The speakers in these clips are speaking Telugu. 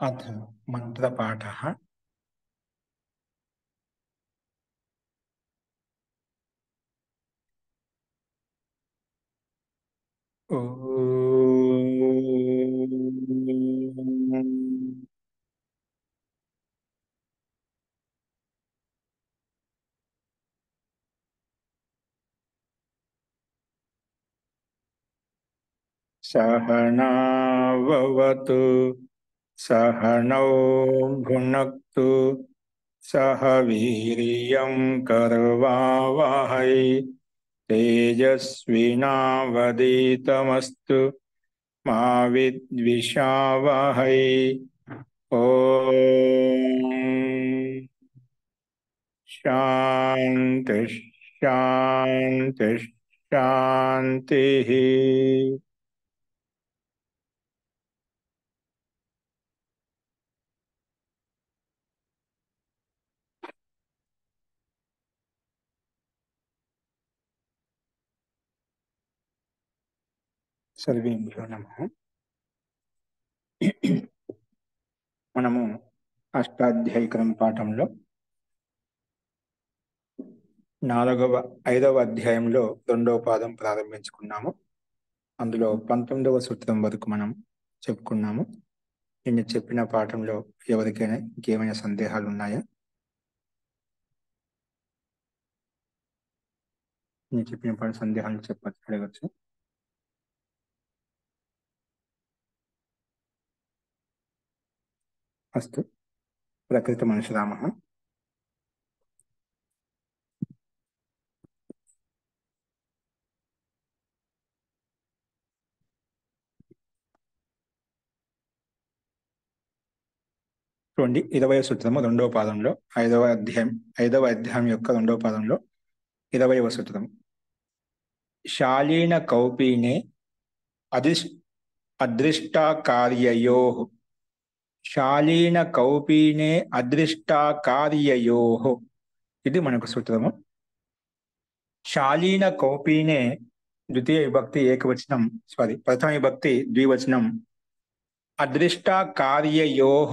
अथ मन्त्रपाठः। ॐ सहनाववतु सहनौ भुनक्तु सह वीर्यं करवावहै तेजस्विनावधीतमस्तु मा विद्विषावहै। ॐ शान्ति शान्ति शान्तिः। సర్వేభ్యో నమః. మనము అష్టాధ్యాయీకరణ పాఠంలో ఐదవ అధ్యాయంలో రెండవ పాదం ప్రారంభించుకున్నాము. అందులో 19వ సూత్రం వరకు మనం చెప్పుకున్నాము. నిన్న చెప్పిన పాఠంలో ఎవరికైనా ఇంకేమైనా సందేహాలు ఉన్నాయా? నేను చెప్పిన పాఠ సందేహాలు అడగచ్చు. అస్తు. ప్రకృతి మనుషరామః. చూడండి, 20వ సూత్రము రెండవ పాదంలో ఐదవ అధ్యాయం యొక్క రెండవ పాదంలో 20వ సూత్రం. శాలీన కౌపీనే అదృష్టాకార్యయోః. శాలీన కౌపీనే అదృష్టాకార్యయోః. ఇది మనకు సూత్రము. శాలీన కౌపీనే ద్వితీయ విభక్తి ఏకవచనం, ప్రథమ విభక్తి ద్వివచనం. అదృష్టాకార్యయోః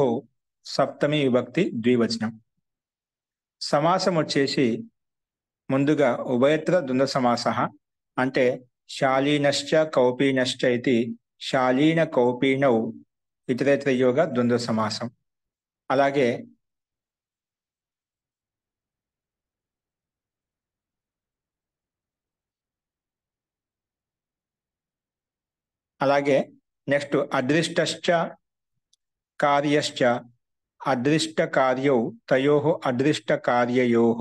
సప్తమి విభక్తి ద్వివచనం. సమాసం వచ్చేసి ముందుగా ఉభయత్ర ద్వంద్వ సమాసః, అంటే శాలీనశ్చ కౌపీనశ్చ ఇది శాలీన కౌపీనౌ ఇతరేతర యోగ ద్వంద్వ సమాసం. అలాగే నెక్స్ట్ అదృష్టశ్చ కార్యశ్చ అదృష్ట కార్యౌ తయోః అదృష్ట కార్యయోః.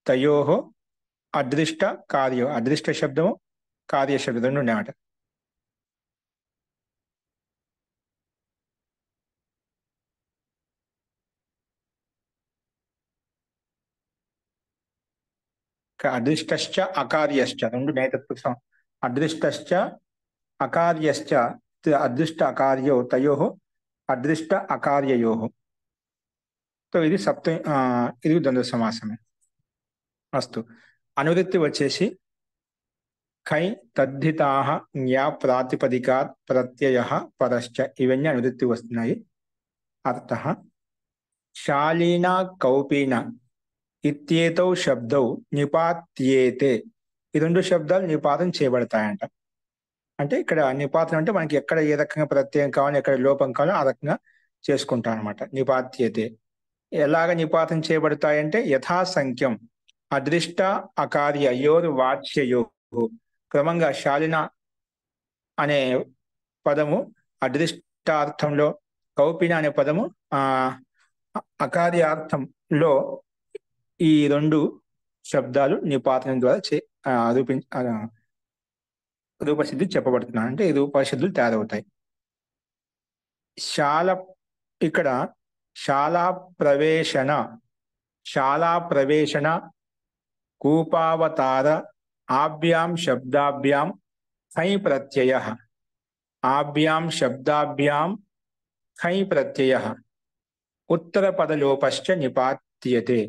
తయోః అదృష్ట కార్యో, అదృష్ట శబ్దము కార్య శబ్దం రెండు ఉన్నాయన్నమాట. అదృష్టశ్చ అకార్యశ్చ రెండు నేతృత్వం. అదృష్టశ్చ అకార్యశ్చ అదృష్ట అకార్యో తయోః అదృష్ట అకార్యయోః. ఇది ఇది ద్వంద్వ సమాసమే. అస్తు. అనువృత్తి వచ్చేసి ఖై తద్ధితాః జ్ఞా ప్రాతిపదికాత్ ప్రత్యయః పరశ్చ, ఇవన్నీ అనువృత్తి వస్తున్నాయి. అర్థః శాలీన కౌపీన ఇత్యేతౌ శబ్దౌ నిపాత్యేతే. ఈ రెండు శబ్దాలు నిపాతం చేయబడతాయంట. అంటే ఇక్కడ నిపాతం అంటే మనకి ఎక్కడ ఏ రకంగా ప్రత్యయం కావాలో, ఎక్కడ లోపం కావాలో ఆ రకంగా చేసుకుంటాం అనమాట. నిపాత్యతే ఎలాగ నిపాతం చేయబడతాయంటే యథాసంఖ్యం అదృష్ట అకార్య యోర్ వాచ్యయో. క్రమంగా శాలిన అనే పదము అదృష్టార్థంలో, కౌపిన అనే పదము అకార్యార్థంలో ఈ రెండు శబ్దాలు నిపాతం ద్వారా రూపసిద్ధి చెప్పబడుతున్నాయి. అంటే ఈ రూపసిద్ధులు తయారవుతాయి. ఇక్కడ శాలా ప్రవేశన కూపావతార ఆభ్యాం శబ్దాభ్యాం ఖై ప్రత్యయః. ఆభ్యాం శబ్దాభ్యాం ఖై ప్రత్యయః ఉత్తరపదలోపశ్చ నిపాత్యతే.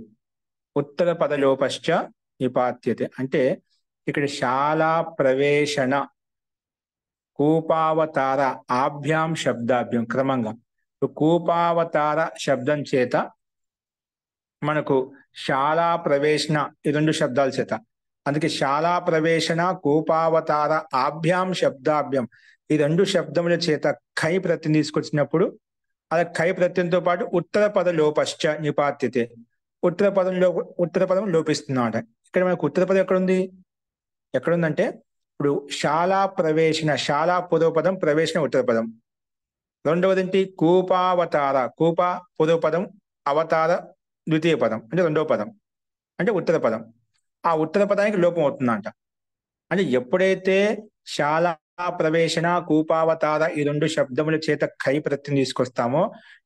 ఉత్తరపదలోపశ్చ నిపాత్యతే అంటే ఇక్కడ శాలా ప్రవేశన కూపావతార ఆభ్యాం శబ్దాభ్యాం క్రమంగా కూపావతార శబ్దం చేత మనకు శాలా ప్రవేశన ఈ రెండు శబ్దాల చేత, అందుకే శాలా ప్రవేశన కూపావతార ఆభ్యాం శబ్దాభ్యాం ఈ రెండు శబ్దముల చేత ఖై ప్రత్యయం తీసుకొచ్చినప్పుడు అలా ఖై ప్రత్యయంతో పాటు ఉత్తర పద లోపశ్చ నిపాత్యతే, ఉత్తర పదం లోపిస్తుందన్నమాట. ఇక్కడ మనకు ఉత్తర పదం ఎక్కడుందంటే ఇప్పుడు శాలా ప్రవేశన, శాలా పూర్వ పదం, ప్రవేశన ఉత్తర పదం. రెండవది ఏంటి? కూపావతార, కూప పూర్వ పదం, అవతార ద్వితీయ పదం అంటే రెండవ పదం అంటే ఉత్తర పదం. ఆ ఉత్తర పదానికి లోపం అవుతుందంట. అంటే ఎప్పుడైతే శాలా ప్రవేశన కూపావతార ఈ రెండు శబ్దముల చేత ఖై ప్రత్యయం తీసుకొస్తామో,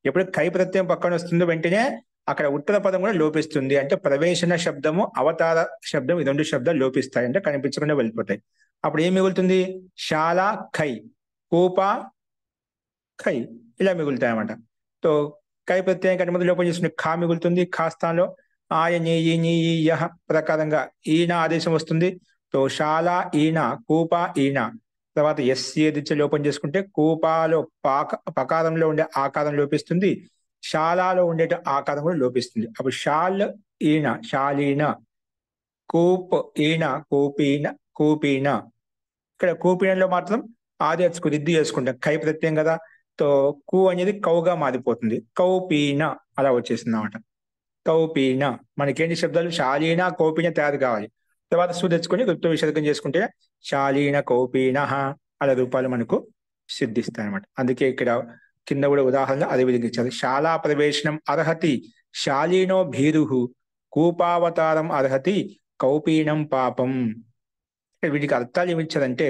ఎప్పుడు ఖై ప్రత్యయం పక్కన వస్తుందో వెంటనే అక్కడ ఉత్తర పదం కూడా లోపిస్తుంది. అంటే ప్రవేశన శబ్దము, అవతార శబ్దం ఈ రెండు శబ్దాలు లోపిస్తాయి, అంటే కనిపించకుండా వెళ్ళిపోతాయి. అప్పుడు ఏం మిగులుతుంది? శాలా ఖై, కూప ఖై ఇలా మిగులుతాయి అన్నమాట. సో ఖై ప్రత్యయం కంటే ముందు లోపం చేసుకునే ఖా మిగులుతుంది. ఖా స్థానంలో ఆయ నీ నీ యహ ప్రకారంగా ఈన ఆదేశం వస్తుంది. సో శాలా ఈన, కూప ఈన, తర్వాత ఎస్ ఏదిచ్చే లోపం చేసుకుంటే కూపాలో పకారంలో ఉండే ఆకారం లోపిస్తుంది, శాలాలో ఉండే ఆకారం కూడా లోపిస్తుంది. అప్పుడు షాల్ ఈన, శాలీన, కూప్ ఈన, కూపీన, కూపీన. ఇక్కడ కూపీనలో మాత్రం ఆదేశకు రిద్ది చేసుకుంటాం, ఖై ప్రత్యయం కదా. తో కు అనేది కౌగా మారిపోతుంది, కౌపీన అలా వచ్చేసింది అన్నమాట. కౌపీన మనకేంటి శబ్దాలు? శాలీన, కౌపీన తయారు కావాలి. తర్వాత సు తెచ్చుకొని రుక్త విసర్గం చేసుకుంటే శాలీన, కౌపీన అలా రూపాలు మనకు సిద్ధిస్తాయి అన్నమాట. అందుకే ఇక్కడ కింద కూడా ఉదాహరణ అదే విధంగా ఇచ్చారు. శాలా ప్రవేశనం అర్హతి శాలీనో భీరు, కూపావతారం అర్హతి కౌపీనం పాపం. వీటికి అర్థాలు ఏమి ఇచ్చారంటే,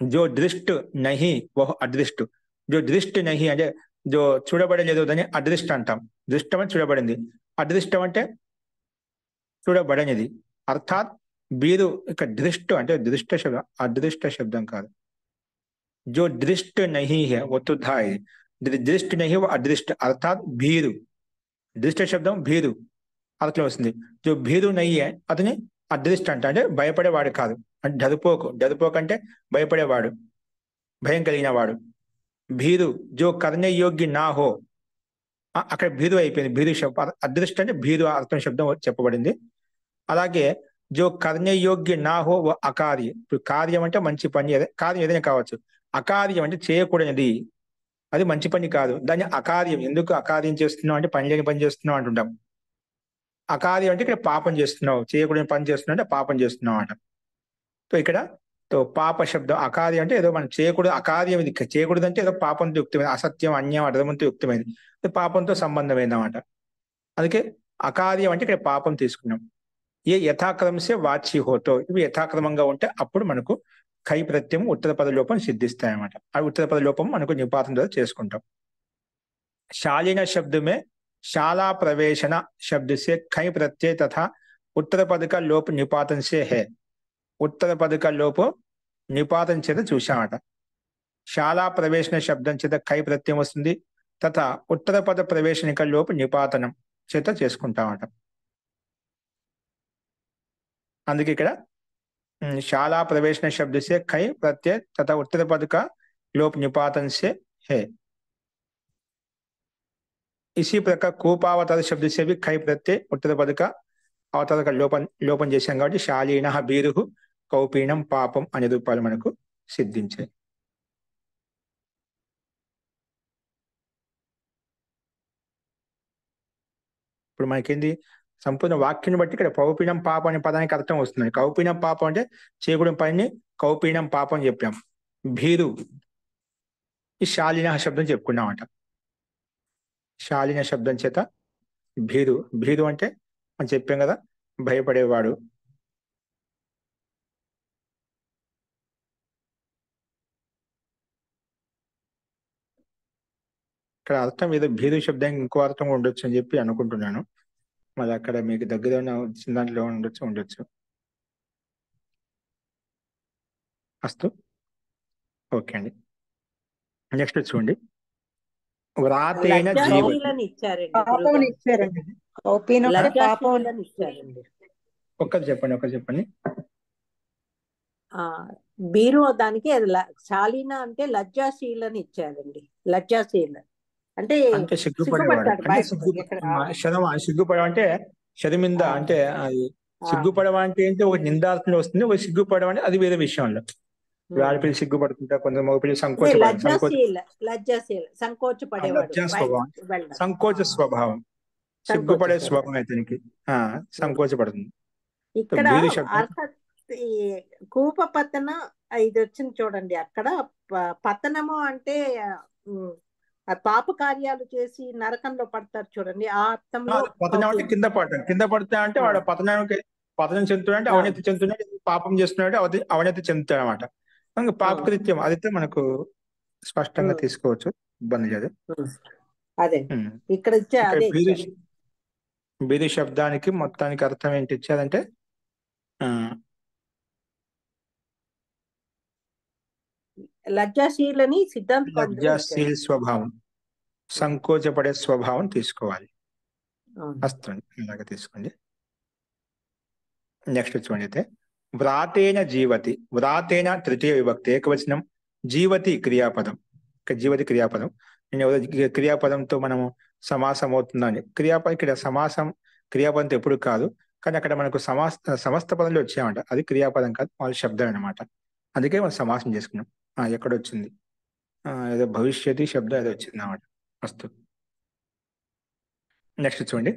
జో దృష్ట్ నహి వహ్ అదృష్ట్. జో దృష్ట్ నహి అంటే జో చూడబడలేదు దాన్ని అదృష్ట అంటాం. దృష్టం అంటే చూడబడింది, అదృష్టం అంటే చూడబడనిది. అర్థాత్ బీరు ఇక్కడ దృష్టు అంటే దృష్ట శబ్దం, అదృష్ట శబ్దం కాదు. జో దృష్ట్ నహి హే వతుధా, దృష్ట్ నహి అదృష్ట అర్థాత్ భీరు. దృష్ట శబ్దం భీరు అర్థం వస్తుంది. జో భీరు నయ్యే అతని అదృష్ట అంటే భయపడేవాడు కాదు. అంటే డరుపోకు అంటే భయపడేవాడు, భయం కలిగిన వాడు. భీరు జో కర్ణయోగ్య నా హో, అక్కడ భీరు అయిపోయింది. భీరు శబ్దం అదృష్ట అంటే భీరు అర్థం శబ్దం చెప్పబడింది. అలాగే జో కర్ణయోగ్య నా హో అకార్య. ఇప్పుడు కార్యం అంటే మంచి పని, కార్యం ఏదైనా కావచ్చు. అకార్యం అంటే చేయకూడనిది, అది మంచి పని కాదు. దాన్ని అకార్యం, ఎందుకు అకార్యం చేస్తున్నావు అంటే పని లేని పని చేస్తున్నావు అంటుంటాం. అకార్యం అంటే ఇక్కడ పాపం చేస్తున్నావు, చేయకూడని పని చేస్తున్నావు అంటే పాపం చేస్తున్నావు అంట. సో ఇక్కడ పాప శబ్దం అకార్యం అంటే ఏదో మనం చేయకూడదు, అకార్యం ఇది చేయకూడదు అంటే ఏదో పాపంతో యుక్తమైనది, అసత్యం, అన్యం, అధర్మంతో యుక్తమైనది, పాపంతో సంబంధమైంది అన్నమాట. అందుకే అకార్యం అంటే ఇక్కడ పాపం తీసుకున్నాం. ఏ యథాక్రమసే వాచ్య హోతో, ఇవి యథాక్రమంగా ఉంటే అప్పుడు మనకు ఖై ప్రత్యయం ఉత్తర పద లోపం సిద్ధిస్తాయి అన్నమాట. ఆ ఉత్తర పద లోపం మనకు నిపాతం ద్వారా చేసుకుంటాం. शालीन शब्द में शाला प्रवेशना शब्द से खई प्रत्यय तथा उत्तर पद का लोप निपातन से है. उत्तर पद का लोप निपातन చేత చూశామట. శాలా ప్రవేశన శబ్దం చేత ఖై ప్రత్యయం వస్తుంది, తథా ఉత్తర పద ప్రవేశనిక లోపు నిపాతనం చేత చేసుకుంటామట. అందుకే ఇక్కడ शाला प्रवेशන शब्द से खै प्रत्यय तथा उत्तर पद का लोप निपातन से है. इसी प्रकार కూపావతార शब्द से भी खै प्रत्यय उत्तर पद का అవతార లోపం చేశాం కాబట్టి శాలీన భీరు కౌపీనం పాపం అనే రూపాలు మనకు సిద్ధించాయి. ఇప్పుడు మనకేంది సంపూర్ణ వాక్యం బట్టి ఇక్కడ కౌపీనం పాపం అనే పదానికి అర్థం వస్తుంది. కౌపీనం పాపం అంటే చేయకూడని పనిని కౌపీనం పాపం చెప్పాం. భీరు ఈ శాలీన శబ్దం చెప్పుకున్నామంట. శాలీన శబ్దం చేత భీరు అంటే మనం చెప్పాం కదా, భయపడేవాడు. ఇక్కడ అర్థం ఏదో భీరు శబ్దానికి ఇంకో అర్థం ఉండొచ్చు అని చెప్పి అనుకుంటున్నాను. మరి అక్కడ మీకు దగ్గర ఉన్న వచ్చిన దాంట్లో ఉండొచ్చు. అస్తు ఓకే అండి. నెక్స్ట్ చూడండి, వ్రాతేన ఒక్కటి చెప్పండి. బీరు దానికి శాలీన అంటే లజ్జాశీలని ఇచ్చారండి. లజ్జాశీల అంటే అంటే సిగ్గుపడేవాడు, సిగ్గుపడతాడు అంటే ఎక్కడ సిగ్గుపడడం అంటే శరమింద అంటే అది. సిగ్గుపడడం అంటే ఏంటి, ఒక నిందార్థం వస్తుంది, ఒక సిగ్గుపడడం అంటే అది వేరే విషయంలో. ఆడపిల్లి సిగ్గుపడుతుంటారు, కొంత మగపిల్లి లజ్జాశీల సంకోచపడేవాడు లజ్జా స్వభావం, బయటకు వెళ్ళడం. సంకోచ స్వభావం, సంకోచ సిగ్గుపడే స్వభావం. స్వభావం ఇతనికి. సంకోచపడుతుంది. ఇక్కడ వీరి శబ్దం అర్హ ఈ కూప పతన ఇది వచ్చింది చూడండి. అక్కడ పతనము అంటే ఆ పాప కార్యాలు చేసి నరకంలో పడతారు చూడండి, ఆ అర్థంలో పతనం అంటే కింద పడటం, కింద పడితే అంటే వాడు పతనం చెందుతున్నాడు అంటే అవినీతి చెందుతున్నాడు, పాపం చేస్తున్నాడు అవినీతి చెందుతాడు అనమాట. పాపకృత్యం అదైతే మనకు స్పష్టంగా తీసుకోవచ్చు, ఇబ్బంది లేదు. అదే ఇక్కడ ఇచ్చే అదే బీది శబ్దానికి మొత్తానికి అర్థం ఏంటి ఇచ్చారంటే లజ్జాశీలని సిద్ధాంత లజ్జాశీల స్వభావం, సంకోచపడే స్వభావం తీసుకోవాలి. వస్తుంది ఇలాగ తీసుకోండి. నెక్స్ట్ చూడండి అయితే, వ్రాతేన జీవతి, వ్రాతేన తృతీయ విభక్తి ఏకవచనం, జీవతి క్రియాపదం. జీవతి క్రియాపదం, నేను క్రియాపదంతో మనము సమాసం అవుతుందని. క్రియాపదం ఇక్కడ సమాసం క్రియాపదంతో ఎప్పుడు కాదు, కానీ అక్కడ మనకు సమస్త పదంలో వచ్చామంట, అది క్రియాపదం కాదు, వాళ్ళ శబ్దం అనమాట. అందుకే మనం సమాసం చేసుకున్నాం. ఎక్కడొచ్చింది, ఏదో భవిష్యత్తు శబ్దం ఏదో వచ్చింది అన్నమాట. వస్తు నెక్స్ట్ చూడండి,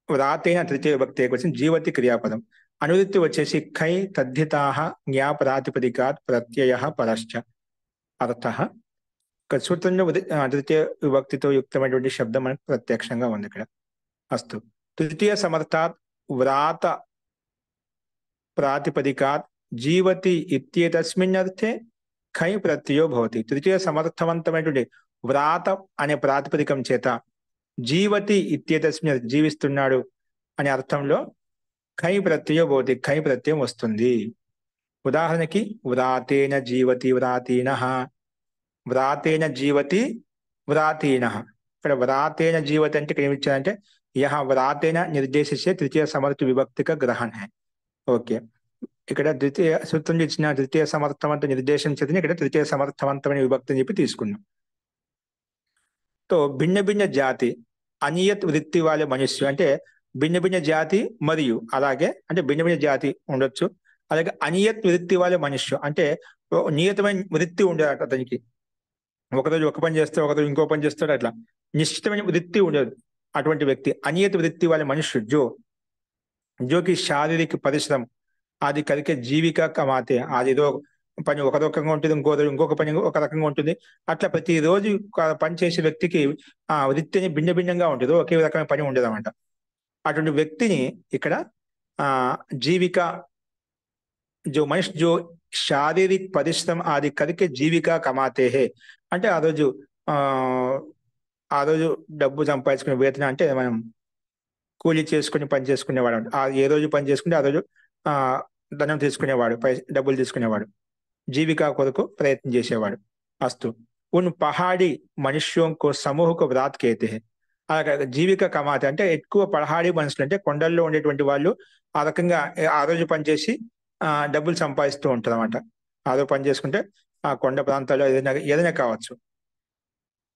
వ్రాతేన తృతీయ విభక్తి ఏకవచనం, జీవతి క్రియాపదం. అనువృత్తి వచ్చేసి ఖై తద్ధితాః జ్ఞాపరాతిపదికాత్ ప్రత్యయ పరశ్చ. అర్థ సూత్రంలో తృతీయ విభక్తితో యుక్తమైనటువంటి శబ్దం మనకు ప్రత్యక్షంగా ఉంది ఇక్కడ. అస్తు తృతీయ సమర్థాత్ వ్రాత ప్రాతిపదికాత్ జీవతి ఇత్యేతస్మిన్నర్థే ఖై ప్రత్యయో భవతి. తృతీయ సమర్థవంతమైనటువంటి వ్రాత అనే ప్రాతిపదికం చేత జీవతి ఇత్యేతస్మిన్ జీవిస్తున్నాడు అనే అర్థంలో ఖై ప్రత్యయో భవతి, ఖై ప్రత్యయం వస్తుంది. ఉదాహరణకి వ్రాతేన జీవతి వ్రాతీనః, వ్రాతేన జీవతి వ్రాతీనః. ఇక్కడ వ్రాతేన జీవతి అంటే ఇక్కడ ఏమి ఇచ్చారంటే యహ వ్రాతేన నిర్దేశించే తృతీయ సమర్థ విభక్తిక గ్రహణ. ఓకే, ఇక్కడ ద్వితీయ సూత్రం ఇచ్చిన ద్వితీయ సమర్థవంత నిర్దేశం చేత ఇక్కడ తృతీయ సమర్థవంతమైన విభక్తి అని చెప్పి తీసుకున్నాం. తో భిన్న భిన్న జాతి అనియత్ వృత్తి వాళ్ళ మనుష్యు అంటే భిన్న భిన్న జాతి మరియు అలాగే అంటే భిన్న భిన్న జాతి ఉండొచ్చు, అలాగే అనియత్ వృత్తి వాళ్ళ మనుష్యు అంటే నియతమైన వృత్తి ఉండదు అతనికి. ఒకరోజు ఒక పని చేస్తాడు, ఒకరోజు ఇంకో పని చేస్తాడు, అట్లా నిశ్చితమైన వృత్తి ఉండదు అటువంటి వ్యక్తి. అనియత వృత్తి వాళ్ళ మనుష్యు జోకి శారీరక పరిశ్రమ అది కలిగే జీవిక కమాతే. అది ఏదో పని ఒక రకంగా ఉంటుంది, ఇంకొక పని ఒక రకంగా ఉంటుంది. అట్లా ప్రతిరోజు పని చేసే వ్యక్తికి ఆ వృత్తిని భిన్న భిన్నంగా ఉంటుంది, ఒకే రకమైన పని ఉండదు అన్నమాట. అటువంటి వ్యక్తిని ఇక్కడ జీవిక మనిషి శారీరక పరిశ్రమ ఆది కలిగే జీవిక కమాతే హే అంటే ఆ రోజు డబ్బు సంపాదించుకునే వేతన అంటే మనం కూలీ చేసుకుని పని చేసుకునేవాడు. ఏ రోజు పని చేసుకుంటే ఆ రోజు ధనం తీసుకునేవాడు, డబ్బులు తీసుకునేవాడు, జీవిక కొరకు ప్రయత్నం చేసేవాడు. అస్తు ఉన్ పహాడి మనుష్యోంకో సమూహకు వ్రాత్ కేతే. అలాగే జీవిక కమాతే అంటే ఎక్కువ పహాడి మనుషులు అంటే కొండల్లో ఉండేటువంటి వాళ్ళు ఆ రకంగా ఆ రోజు పనిచేసి డబ్బులు సంపాదిస్తూ ఉంటారు అన్నమాట. ఆ రోజు పని చేసుకుంటే ఆ కొండ ప్రాంతాల్లో ఏదైనా కావచ్చు,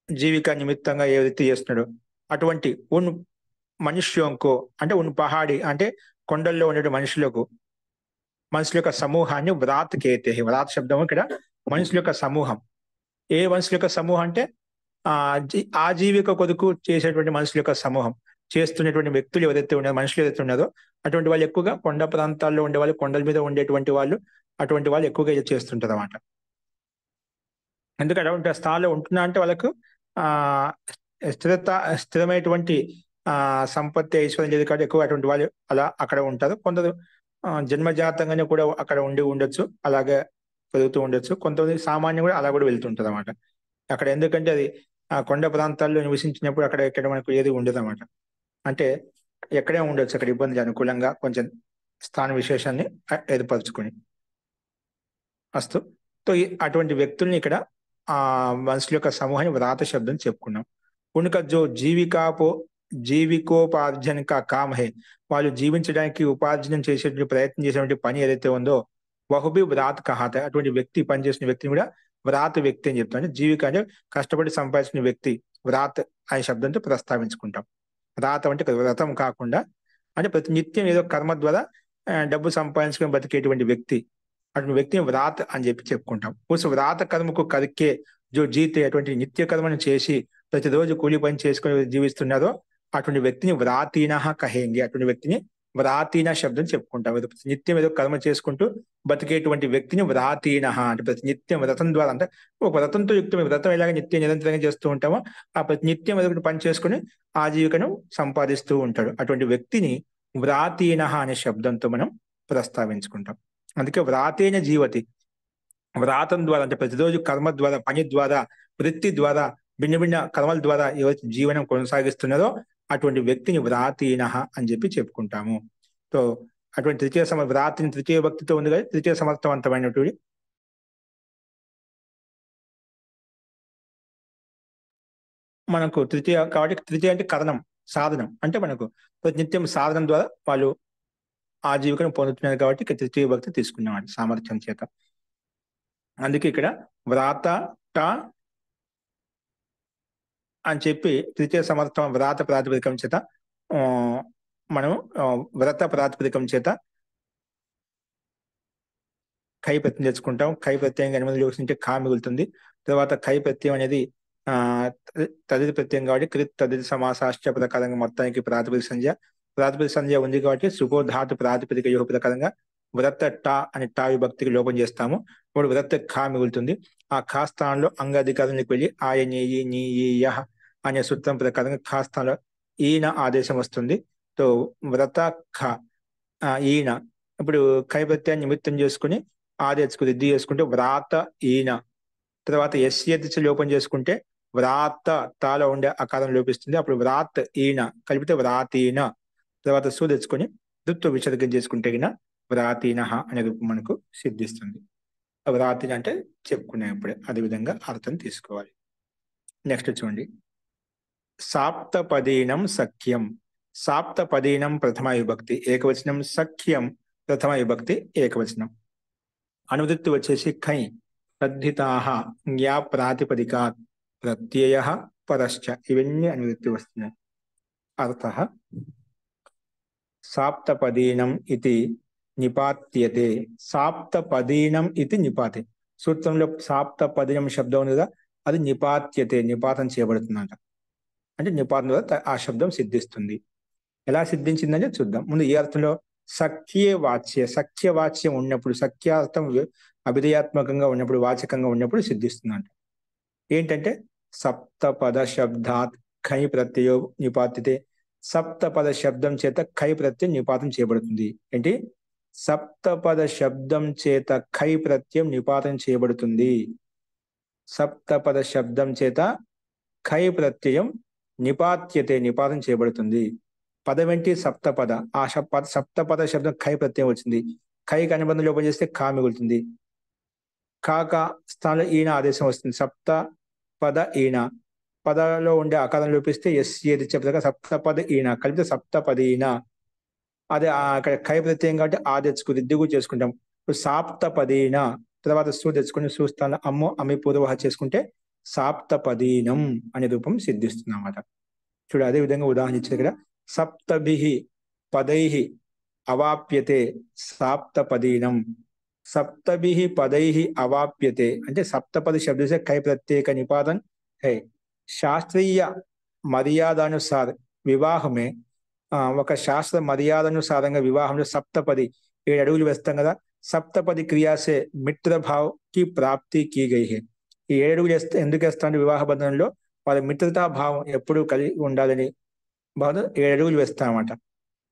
జీవిక నిమిత్తంగా ఏ వృత్తి చేస్తున్నాడు అటువంటి ఉన్ మనుష్యోంకో అంటే ఉన్ పహాడి అంటే కొండల్లో ఉండే మనుషుల యొక్క సమూహాన్ని వ్రాత్ కేతే. వ్రాత్ శబ్దం ఇక్కడ మనుషుల యొక్క సమూహం. ఏ మనుషుల యొక్క సమూహం అంటే ఆజీవిక కొరకు చేసేటువంటి మనుషుల యొక్క సమూహం. చేస్తున్నటువంటి వ్యక్తులు ఎవరైతే ఉన్నారో, మనుషులు ఎవరైతే ఉన్నారో అటువంటి వాళ్ళు ఎక్కువగా కొండ ప్రాంతాల్లో ఉండేవాళ్ళు, కొండల మీద ఉండేటువంటి వాళ్ళు, అటువంటి వాళ్ళు ఎక్కువగా ఇది చేస్తుంటారు అన్నమాట. ఎందుకంటే అటువంటి స్థాయిలో ఉంటున్నా అంటే వాళ్ళకు స్థిరమైనటువంటి సంపత్తి ఐశ్వర్యం లేదు కాబట్టి ఎక్కువ అటువంటి వాళ్ళు అలా అక్కడ ఉంటారు. కొందరు జన్మజాతంగానే కూడా అక్కడ ఉండొచ్చు, అలాగే పెరుగుతూ ఉండొచ్చు. కొంతమంది సామాన్యం కూడా అలా కూడా వెళ్తుంటది అన్నమాట. అక్కడ ఎందుకంటే అది కొండ ప్రాంతాల్లో నివసించినప్పుడు అక్కడ ఎక్కడ మనకు ఏది ఉండదు అన్నమాట. అంటే ఎక్కడే ఉండొచ్చు, అక్కడ ఇబ్బంది అనుకూలంగా కొంచెం స్థాన విశేషాన్ని ఏర్పరచుకొని అస్తు. తో అటువంటి వ్యక్తుల్ని ఇక్కడ మనుషుల యొక్క సమూహాన్ని వ్రాత శబ్దం చెప్పుకున్నాం. ఉనక జో జీవికోపార్జన కా కామ్ హే, వాళ్ళు జీవించడానికి ఉపార్జనం చేసేటువంటి ప్రయత్నం చేసేటువంటి పని ఏదైతే ఉందో వహుబి వ్రాత్ కహాత, అటువంటి వ్యక్తి పనిచేసిన వ్యక్తిని కూడా వ్రాత్ వ్యక్తి అని చెప్తాం. అంటే జీవిక అంటే కష్టపడి సంపాదించిన వ్యక్తి వ్రాత్ అనే శబ్దంతో ప్రస్తావించుకుంటాం. వ్రాతం అంటే వ్రతం కాకుండా అంటే ప్రతి నిత్యం ఏదో కర్మ ద్వారా డబ్బు సంపాదించుకొని బతికేటువంటి వ్యక్తి, అటువంటి వ్యక్తిని వ్రాత్ అని చెప్పి చెప్పుకుంటాం. ఉస్ వ్రాత కర్మకు కరికే జో జీతే, అటువంటి నిత్య కర్మను చేసి ప్రతిరోజు కూలి పని చేసుకొని జీవిస్తున్నారో అటువంటి వ్యక్తిని వ్రాతీన కహేంగే. అటువంటి వ్యక్తిని వ్రాతీన శబ్దం చెప్పుకుంటాం. నిత్యం ఏదో కర్మ చేసుకుంటూ బతికేటువంటి వ్యక్తిని వ్రాతీన అంటే ప్రతి నిత్యం వ్రతం ద్వారా, అంటే ఒక వ్రతంతో యుక్తమైన వ్రతం ఎలాగ నిత్యం నిరంతరంగా చేస్తూ ఉంటామో ఆ ప్రతి నిత్యం ఏదో ఒకటి పని చేసుకుని ఆజీవికను సంపాదిస్తూ ఉంటాడు. అటువంటి వ్యక్తిని వ్రాతీన అనే శబ్దంతో మనం ప్రస్తావించుకుంటాం. అందుకే వ్రాతేన జీవతి, వ్రాతం ద్వారా అంటే ప్రతిరోజు కర్మ ద్వారా, పని ద్వారా, వృత్తి ద్వారా, భిన్న భిన్న కర్మల ద్వారా ఎవరైతే జీవనం కొనసాగిస్తున్నారో అటువంటి వ్యక్తిని వ్రాతీన అని చెప్పి చెప్పుకుంటాము. సో అటువంటి వ్రాతిని తృతీయ భక్తితో ఉంది కదా, తృతీయ సమర్థవంతమైనటువంటి మనకు తృతీయ కాబట్టి తృతీయ అంటే కరణం, సాధనం. అంటే మనకు నిత్యం సాధనం ద్వారా వాళ్ళు ఆజీవికను పొందుతున్నారు కాబట్టి ఇక్కడ తృతీయ భక్తి తీసుకున్నాం సామర్థ్యం చేత. అందుకే ఇక్కడ వ్రాత ట అని చెప్పి తృతీయ సమర్థం వ్రాత ప్రాతిపదికం చేత మనం వ్రత ప్రాతిపదికం చేత కై ప్రత్యయం తెచ్చుకుంటాం. కై ప్రత్యయం ఎనిమిది యోగిస్తుంటే కా మిగులుతుంది. తర్వాత కై ప్రత్యయం అనేది తదితి ప్రత్యయం కాబట్టి కృత్ తదితి సమాసాశ్చ ప్రకారంగా మొత్తానికి ప్రాతిపదిక సంధ్య, ప్రాతిపదిక సంధ్య ఉంది కాబట్టి సుపోధాతు ప్రాతిపదిక యోగ ప్రకారంగా వ్రత టా అని టా విభక్తికి లోపం చేస్తాము. ఇప్పుడు వ్రత ఖా మిగులుతుంది. ఆ ఖా స్థానంలో అంగాధికారానికి వెళ్ళి ఆయ నీయి నీ యహ అనే సూత్రం ప్రకారంగా ఖా స్థానంలో ఈయన ఆదేశం వస్తుంది. తో వ్రత ఖ ఈయన. ఇప్పుడు కై ప్రత్యయాన్ని నిమిత్తం చేసుకుని ఆదేశకు దిద్ది చేసుకుంటే వ్రాత ఈయన. తర్వాత ఎస్య దిశ లోపం చేసుకుంటే వ్రాత తాలో ఉండే ఆకారం లోపిస్తుంది. అప్పుడు వ్రాత్ ఈయన కలిపితే వ్రాతీన. తర్వాత సు తెచ్చుకొని దుత్వ విసర్గం చేసుకుంటే వ్రాతీన అనే రూపం మనకు సిద్ధిస్తుంది. వ్రాతీన అంటే చెప్పుకునేప్పుడే అదే విధంగా అర్థం తీసుకోవాలి. నెక్స్ట్ చూడండి, సాప్తపదీనం సఖ్యం. సాప్తపదీనం ప్రథమ విభక్తి ఏకవచనం, సఖ్యం ప్రథమ విభక్తి ఏకవచనం. అనువృత్తి వచ్చేసి ఖై తద్ధితాః జ్ఞా ప్రాతిపదికాత్ ప్రత్యయ పరశ్చ. ఇవన్నీ అనువృత్తి వస్తున్నాయి. అర్థః సాప్తపదీనం ఇది నిపాత్యతే. సాప్తపదీనం ఇది నిపాతే. సూత్రంలో సాప్తపదీనం శబ్దం ఉంది కదా, అది నిపాత్యతే, నిపాతం చేయబడుతుందంట. అంటే నిపాతం ద్వారా ఆ శబ్దం సిద్ధిస్తుంది. ఎలా సిద్ధించిందంటే చూద్దాం. ముందు ఈ అర్థంలో సఖ్యవాచ్యం ఉన్నప్పుడు, సఖ్యార్థం అభిధేయాత్మకంగా ఉన్నప్పుడు, వాచకంగా ఉన్నప్పుడు సిద్ధిస్తుందంట. ఏంటంటే సప్తపద శబ్దాత్ ఖై ప్రత్యయో నిపాతితే. సప్తపద శబ్దం చేత ఖై ప్రత్యయం నిపాతం చేయబడుతుంది. ఏంటి? సప్తపద శబ్దం చేత ఖై ప్రత్యయం నిపాతం చేయబడుతుంది. సప్తపద శబ్దం చేత ఖై ప్రత్యయం నిపాత్యతే, నిపాతం చేయబడుతుంది. పదం ఏంటి? సప్తపద. ఆ సప్తపద శబ్దం ఖై ప్రత్యయం వచ్చింది. ఖైకి అనుబంధం లోపం చేస్తే ఖా మిగులుతుంది. కాక స్థానంలో ఈయన ఆదేశం వస్తుంది. సప్తపద ఈయన. పదలో ఉండే ఆకారం లోపిస్తే ఎస్ ఏది చెప్తాగా సప్తపద ఈయన కలిపితే సప్తపదీన. అదే అక్కడ ఖై ప్రత్యయం కాబట్టి ఆ తెచ్చుకు దిద్దుగు చేసుకుంటాం. సాప్తపదీన. తర్వాత సు తెచ్చుకుని సుస్థానంలో అమ్మో అమ్మి పూర్వహ చేసుకుంటే సాప్తపదీనం అనే రూపం సిద్ధిస్తుంది అన్నమాట. చూడు, అదే విధంగా ఉదాహరణ ఇచ్చేది ఇక్కడ. సప్తభిః పదైః అవాప్యతే సాప్తపదీనం. సప్తభిః పదైః అవాప్యతే అంటే సప్తపది शब्द से कई प्रत्यय का निपातन है. శాస్త్రీయ మర్యాదానుసార వివాహ మే ఒక శాస్త్ర మర్యాదానుసారంగా వివాహంలో సప్తపది 7 అడుగులు వేస్తాం కదా. సప్తపది క్రియాసే మిత్రభావ్ కి ప్రాప్తి కీ గై హే. ఈ 7 అడుగులు వేస్తే ఎందుకు వేస్తామంటే వివాహ బంధనంలో వాళ్ళ మిత్రతా భావం ఎప్పుడు కలిగి ఉండాలని 7 అడుగులు వేస్తామన్నమాట.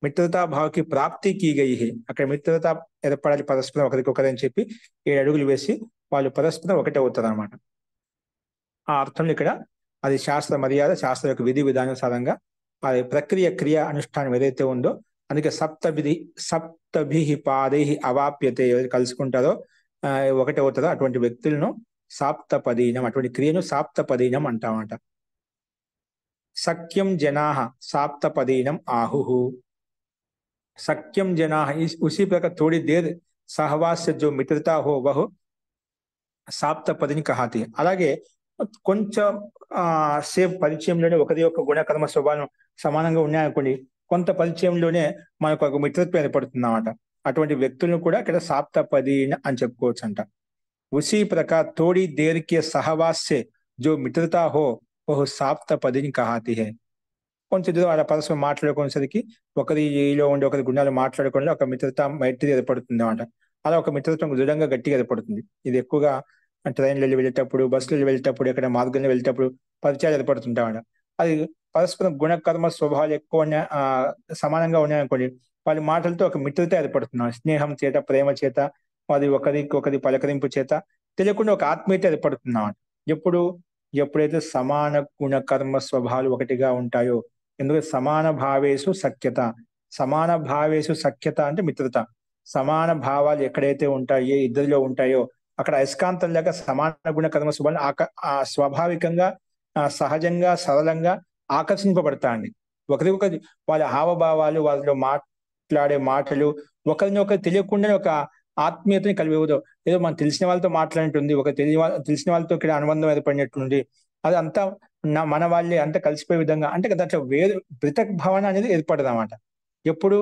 మిత్రతా భావకి ప్రాప్తి కీ గై హే. అక్కడ మిత్రత ఏర్పడాలి పరస్పరం ఒకరికొకరు అని చెప్పి 7 అడుగులు వేసి వాళ్ళు పరస్పరం ఒకటే అవుతారు అనమాట. ఆ అర్థంలో ఇక్కడ అది శాస్త్ర మర్యాద, శాస్త్ర యొక్క విధి విధానానుసారంగా అది ప్రక్రియ క్రియ అనుష్ఠానం ఏదైతే ఉందో అందుకే సప్తభిః పాదైః అవాప్యతే. ఎవరు కలుసుకుంటారో ఒకటే అవుతారో అటువంటి వ్యక్తులను సాప్తపదీనం, అటువంటి క్రియను సాప్తపదీనం అంటామంట. సఖ్యం జనాః సాప్తపదీనం ఆहुः. सख्यम जना उसी प्रकार थोड़ी देर सहवास से जो मित्रता हो वह సాప్తపదిని కహాతి. అలాగే కొంచెం సేపు పరిచయంలోనే ఒకరి యొక్క గుణకర్మ స్వభావం సమానంగా ఉన్నాయనుకోండి, కొంత పరిచయంలోనే మనకు ఒక మిత్రత్వం ఏర్పడుతుంది అన్నమాట. అటువంటి వ్యక్తులను కూడా ఇక్కడ సాప్తపది అని చెప్పుకోవచ్చు అంట. ఉసి ప్రకార్ తోడి దేర్కి సహవాస్యే జో మిత్రతా హో ఓహ్ సాప్తపదిని కహాతి హే. కొంచెం దూరం అలా పరస్పరం మాట్లాడుకునేసరికి ఒకరిలో ఉండే ఒకరి గుణాలు మాట్లాడుకుని ఒక మిత్రత మైత్రి ఏర్పడుతుంది అన్నమాట. అలా ఒక మిత్రత్వం దృఢంగా గట్టిగా ఏర్పడుతుంది. ఇది ఎక్కువగా ట్రైన్లో వెళ్ళేటప్పుడు, బస్సులో వెళ్ళేటప్పుడు, ఎక్కడ మార్గంలో వెళ్ళేటప్పుడు పరిచయాలు ఏర్పడుతుంటామట. అది పరస్పరం గుణకర్మ స్వభావాలు ఎక్కువ సమానంగా ఉన్నాయనుకోండి, వాళ్ళ మాటలతో ఒక మిత్రత ఏర్పడుతున్నాం. స్నేహం చేత, ప్రేమ చేత, వారి ఒకరి పలకరింపు చేత తెలియకుండా ఒక ఆత్మీయత ఏర్పడుతున్నాం. ఎప్పుడైతే సమాన గుణకర్మ స్వభావాలు ఒకటిగా ఉంటాయో, ఎందుకంటే సమాన భావేషు సఖ్యత. సమాన భావేషు సఖ్యత అంటే మిత్రత. సమాన భావాలు ఎక్కడైతే ఉంటాయో, ఇద్దరిలో ఉంటాయో, అక్కడ అయస్కాంతం లేక సమాన గుణ కర్మ స్వభావాలు స్వాభావికంగా, సహజంగా, సరళంగా ఆకర్షింపబడతా అండి. ఒకరి వాళ్ళ హావభావాలు, వాళ్ళలో మాట్లాడే మాటలు ఒకరినొకరు తెలియకుండానే ఒక ఆత్మీయతని కలిగివదో, ఏదో మనం తెలిసిన వాళ్ళతో మాట్లాడినట్టుంది, తెలిసిన వాళ్ళతో ఇక్కడ అనుబంధం ఏర్పడినట్టుంది. అది అంతా మన వాళ్ళే అంతా కలిసిపోయే విధంగా, అంటే దాంట్లో వేరు పృథక్ భావన అనేది ఏర్పడదు అన్నమాట. ఎప్పుడు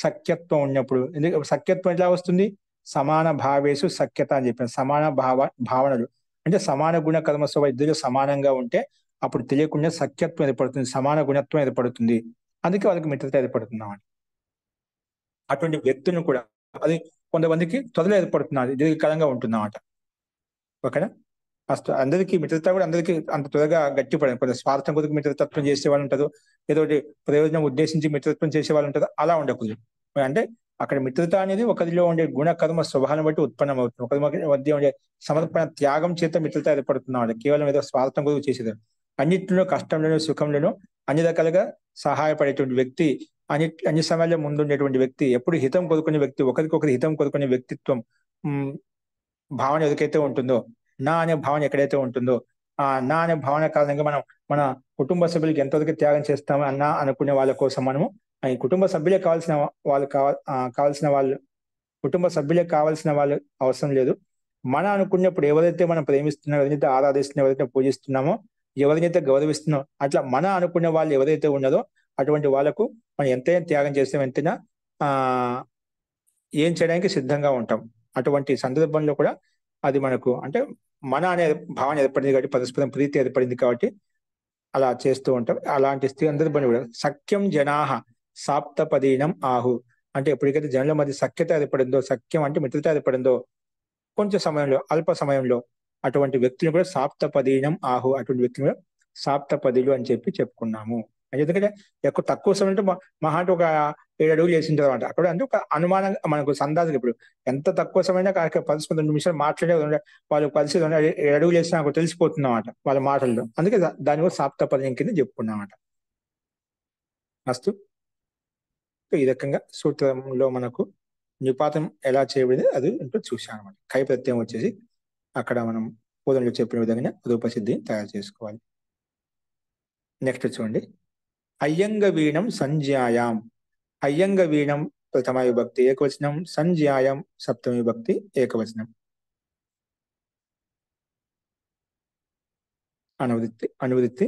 సఖ్యత్వం ఉన్నప్పుడు. ఎందుకంటే సఖ్యత్వం ఎట్లా వస్తుంది? సమాన భావేషు సఖ్యత అని చెప్పాను. సమాన భావనలు అంటే సమాన గుణ కర్మ స్వభావ ఇద్దరు సమానంగా ఉంటే అప్పుడు తెలియకుండా సఖ్యత్వం ఏర్పడుతుంది, సమాన గుణత్వం ఏర్పడుతుంది. అందుకే వాళ్ళకి మిత్రత ఏర్పడుతుంది అన్నమాట. అటువంటి వ్యక్తులను కూడా అది కొంతమందికి త్వరలో ఏర్పడుతున్నది, దీర్ఘకాలంగా ఉంటుందన్నమాట. ఓకేనా? ఫస్ట్ అందరికీ మిత్రత కూడా అందరికీ అంత త్వరగా గట్టిపడదు. కొంత స్వార్థం కొరకు మిత్రతత్వం చేసే వాళ్ళు ఉంటారు, ఏదో ప్రయోజనం ఉద్దేశించి మిత్రత్వం చేసే వాళ్ళు ఉంటారు. అలా ఉండకూడదు. అంటే అక్కడ మిత్రత అనేది ఒకరిలో ఉండే గుణ కర్మ స్వభావం బట్టి ఉత్పన్నం అవుతుంది. ఒకరి మధ్య ఉండే సమర్పణ త్యాగం చేత మిత్రత ఏర్పడుతున్నాడు. కేవలం ఏదో స్వార్థం కొరకు చేసేది. అన్నింటిలో కష్టంలోనూ సుఖంలోనూ అన్ని రకాలుగా సహాయపడేటువంటి వ్యక్తి, అన్ని సమయాల్లో ముందుండేటువంటి వ్యక్తి, ఎప్పుడు హితం కోరుకునే వ్యక్తి, ఒకరికొకరి హితం కోరుకునే వ్యక్తిత్వం భావన ఎదుకైతే ఉంటుందో, నా అనే భావన ఎక్కడైతే ఉంటుందో, ఆ నా అనే భావన కారణంగా మనం మన కుటుంబ సభ్యులకి ఎంతవరకు త్యాగం చేస్తామో అన్నా అనుకునే వాళ్ళ కోసం మనము ఈ కుటుంబ సభ్యులే కావాల్సిన వాళ్ళు కుటుంబ సభ్యులే కావాల్సిన వాళ్ళు అవసరం లేదు. మన అనుకున్నప్పుడు ఎవరైతే మనం ప్రేమిస్తున్నామో, ఎవరైతే ఆరాధిస్తున్నామో, ఎవరైతే పూజిస్తున్నామో, ఎవరినైతే గౌరవిస్తున్నామో, అట్లా మన అనుకునే వాళ్ళు ఎవరైతే ఉన్నారో అటువంటి వాళ్ళకు మనం ఎంతైనా త్యాగం చేస్తాం, ఎంతైనా ఏం చేయడానికి సిద్ధంగా ఉంటాం. అటువంటి సందర్భంలో కూడా అది మనకు అంటే మన అనే భావన ఏర్పడింది కాబట్టి, పరస్పరం ప్రీతి ఏర్పడింది కాబట్టి అలా చేస్తూ ఉంటాం. అలాంటి సందర్భంలో కూడా సఖ్యం జనాహ సాప్తపదీనం ఆహు. అంటే ఎప్పటికైతే జనుల మధ్య సఖ్యత ఏర్పడిందో, సఖ్యం అంటే మిత్రత ఏర్పడిందో, కొంచెం సమయంలో, అల్ప సమయంలో అటువంటి వ్యక్తులు కూడా సాప్తపదీనం ఆహు. అటువంటి వ్యక్తులు కూడా సాప్తపదులు అని చెప్పుకున్నాము. ఎందుకంటే ఎక్కువ తక్కువ సమయంలో మహా అంటే ఒక 7 అడుగులు వేసిన తర్వాత అక్కడ అంటే ఒక అనుమానం మనకు సందాసం. ఇప్పుడు ఎంత తక్కువ సమయంలో 10-12 నిమిషాలు మాట్లాడే వాళ్ళు పరిస్థితి 7 అడుగులు వేసినా నాకు తెలిసిపోతుందన్నమాట వాళ్ళ మాటల్లో. అందుకే దాని కూడా సాప్తపదం కింద చెప్పుకున్నామట. అస్తు. ఈ రకంగా సూత్రంలో మనకు నిపాతం ఎలా చేయబడింది అది ఇంటూ చూశాను అనమాట. కై ప్రత్యయం వచ్చేసి అక్కడ మనం పూర్వంలో చెప్పిన విధంగానే రూపసిద్ధిని తయారు చేసుకోవాలి. నెక్స్ట్ చూడండి, అయ్యంగ వీణం సంజ్ఞాయాం. అయ్యంగ వీణం ప్రథమ విభక్తి ఏకవచనం, సంజ్ఞాయాం సప్తమి విభక్తి ఏకవచనం. అనువృత్తి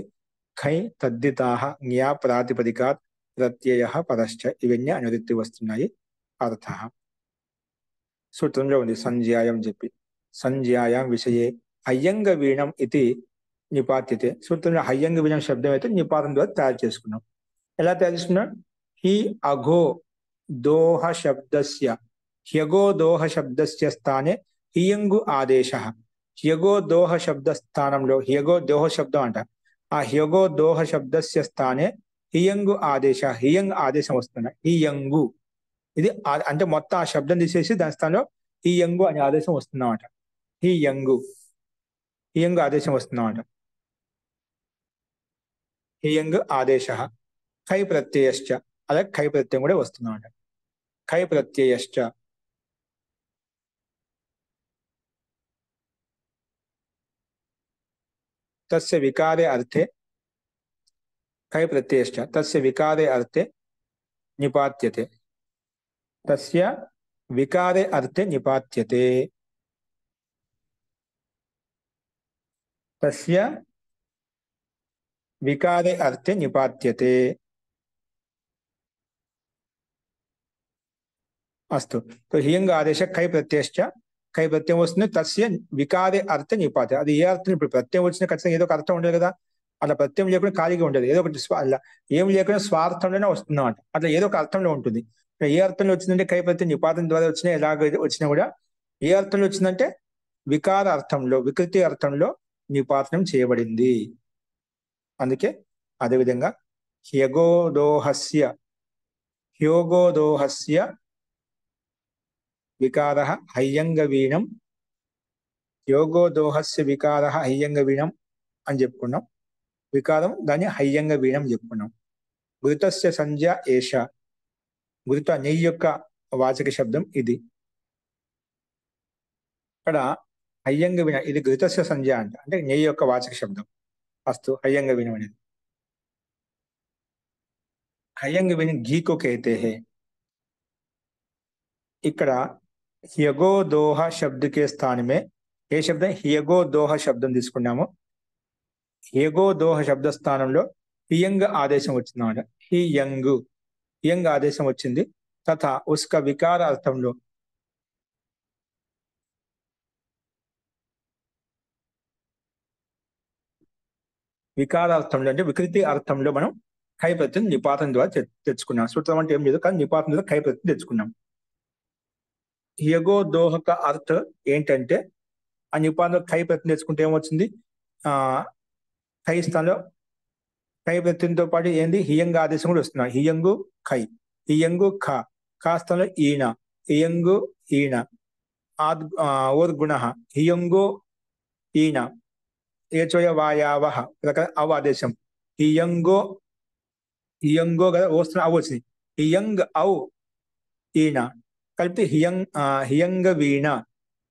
ఖై తద్దితాహ జ్ఞా ప్రాతిపదికాత్ ప్రత్యయ పరశ్చ. ఇవన్నీ అనువృత్తి వస్తున్నాయి. అర్థ సూత్రంలో ఉంది సంజ్ఞాయం చెప్పి, సంజ్ఞాయాం విషయే అయ్యంగ వీణం ఇది నిపాత్యతే. సూత్రంలో అయ్యంగ వీణం శబ్దం అయితే నిపాతం ద్వారా తయారు చేసుకున్నాం. ఎలా తయారు చేసుకున్నాం? హి అఘో దోహ శబ్దస్య, హ్యగో దోహ శబ్దస్య స్థానే హియంగు ఆదేశ. హ్యగో దోహ శబ్ద స్థానంలో, హ్యగో దోహ శబ్దం అంట, ఆ హ్యగో దోహ శబ్దస్య స్థానే హియంగు ఆదేశ. హియంగ్ ఆదేశం వస్తుంది. హియంగు ఇది అంటే మొత్తం ఆ శబ్దం తీసేసి దాని స్థానంలో హియంగు అనే ఆదేశం వస్తుందన్నమాట. హియంగు ఆదేశం వస్తుందన్నమాట. హియంగ్ ఆదేశ. ఖై ప్రత్యయశ్చ, అలాగే ఖై ప్రత్యయం కూడా వస్తుందన్నమాట. ఖై ప్రత్యయశ్చ తస్య వికారే అర్థే, ఖై ప్రత్యయశ్చ తస్య వికారే అర్థే నిపాత్యతే. తస్య వికారే అర్థే నిపాత్యతే. తస్య వికారే అర్థే నిపాత్యతే. అస్తు. హియంగ ఆదేశ కై ప్రత్యశ్చ, కై ప్రత్యయం వస్తుంది, తస్య వికారే అర్థ నిపాత్య. అది ఏ అర్థం? ఇప్పుడు ప్రత్యయం వచ్చిన ఖచ్చితంగా ఏదో ఒక అర్థం ఉండదు కదా. అలా ప్రత్యయం లేకుండా ఖాళీగా ఉండదు, ఏదో ఒకటి అలా ఏం లేకుండా స్వార్థంలోనే వస్తుందన్నమాట. అట్లా ఏదో ఒక అర్థంలో ఉంటుంది. ఏ అర్థంలో వచ్చిందంటే కై ప్రత్యయం నిపాతం ద్వారా వచ్చినా, ఎలాగ వచ్చినా కూడా ఏ అర్థంలో వచ్చిందంటే వికార అర్థంలో, వికృతి అర్థంలో నిపాతనం చేయబడింది. అందుకే అదేవిధంగా హ్యగోదోహస్య, హ్యోగోదోహస్య వికార హయ్యంగవీణం, యోగోదోహస్య వికార హయ్యంగవీణం అని చెప్పుకున్నాం. వికారం దాన్ని హయ్యంగవీణం చెప్పుకున్నాం. ఘృతస్య సంజ్ఞ ఏష, ఘృత నెయ్యి యొక్క వాచక శబ్దం ఇది. ఇక్కడ హయ్యంగవీణ ఇది ఘృతస్య సంజ్ఞ అంటే నెయ్యి యొక్క వాచక శబ్దం. అస్తు. హయ్యంగవీణం అనేది హయ్యంగవీణం घी को कहते हैं. ఇక్కడ హ్యగోదోహ శబ్ద కే స్థాన్ మే ఏ శబ్దం? హ్యగోదోహ శబ్దం తీసుకున్నాము. హ్యగోదోహ శబ్ద స్థానంలో హియంగ ఆదేశం వచ్చిందన్నమాట. హియంగ ఆదేశం వచ్చింది. తథా ఉస్క వికార అర్థంలో వికారార్థంలో అంటే వికృతి అర్థంలో మనం కై ప్రత్యయం నిపాతం ద్వారా తెచ్చుకున్నాం. సూత్రం అంటే ఏం లేదు, కానీ నిపాతం ద్వారా కై ప్రత్యయం తెచ్చుకున్నాం. హ్యగోదోహక అర్థ ఏంటంటే ఆ నిపాతంలో కై ప్రత్యయం తెచ్చుకుంటే ఏమొచ్చింది? కై స్థానంలో కై ప్రత్యయంతో పాటు ఏంది? హియంగ ఆదేశం కూడా వస్తున్నాయి. హియంగు ఖై, హియంగు ఖ, ఖా స్థానంలో ఈణ, హియంగు ఈణ, ఓర్ గుణ హియంగో ఈణ, ఏచోయ వాయావహ అవ ఆదేశం. హియంగో కదా వస్తున్న అవు వచ్చింది. హియంగ్ ఔ ఈణ కలిపితే హియంగ వీణ.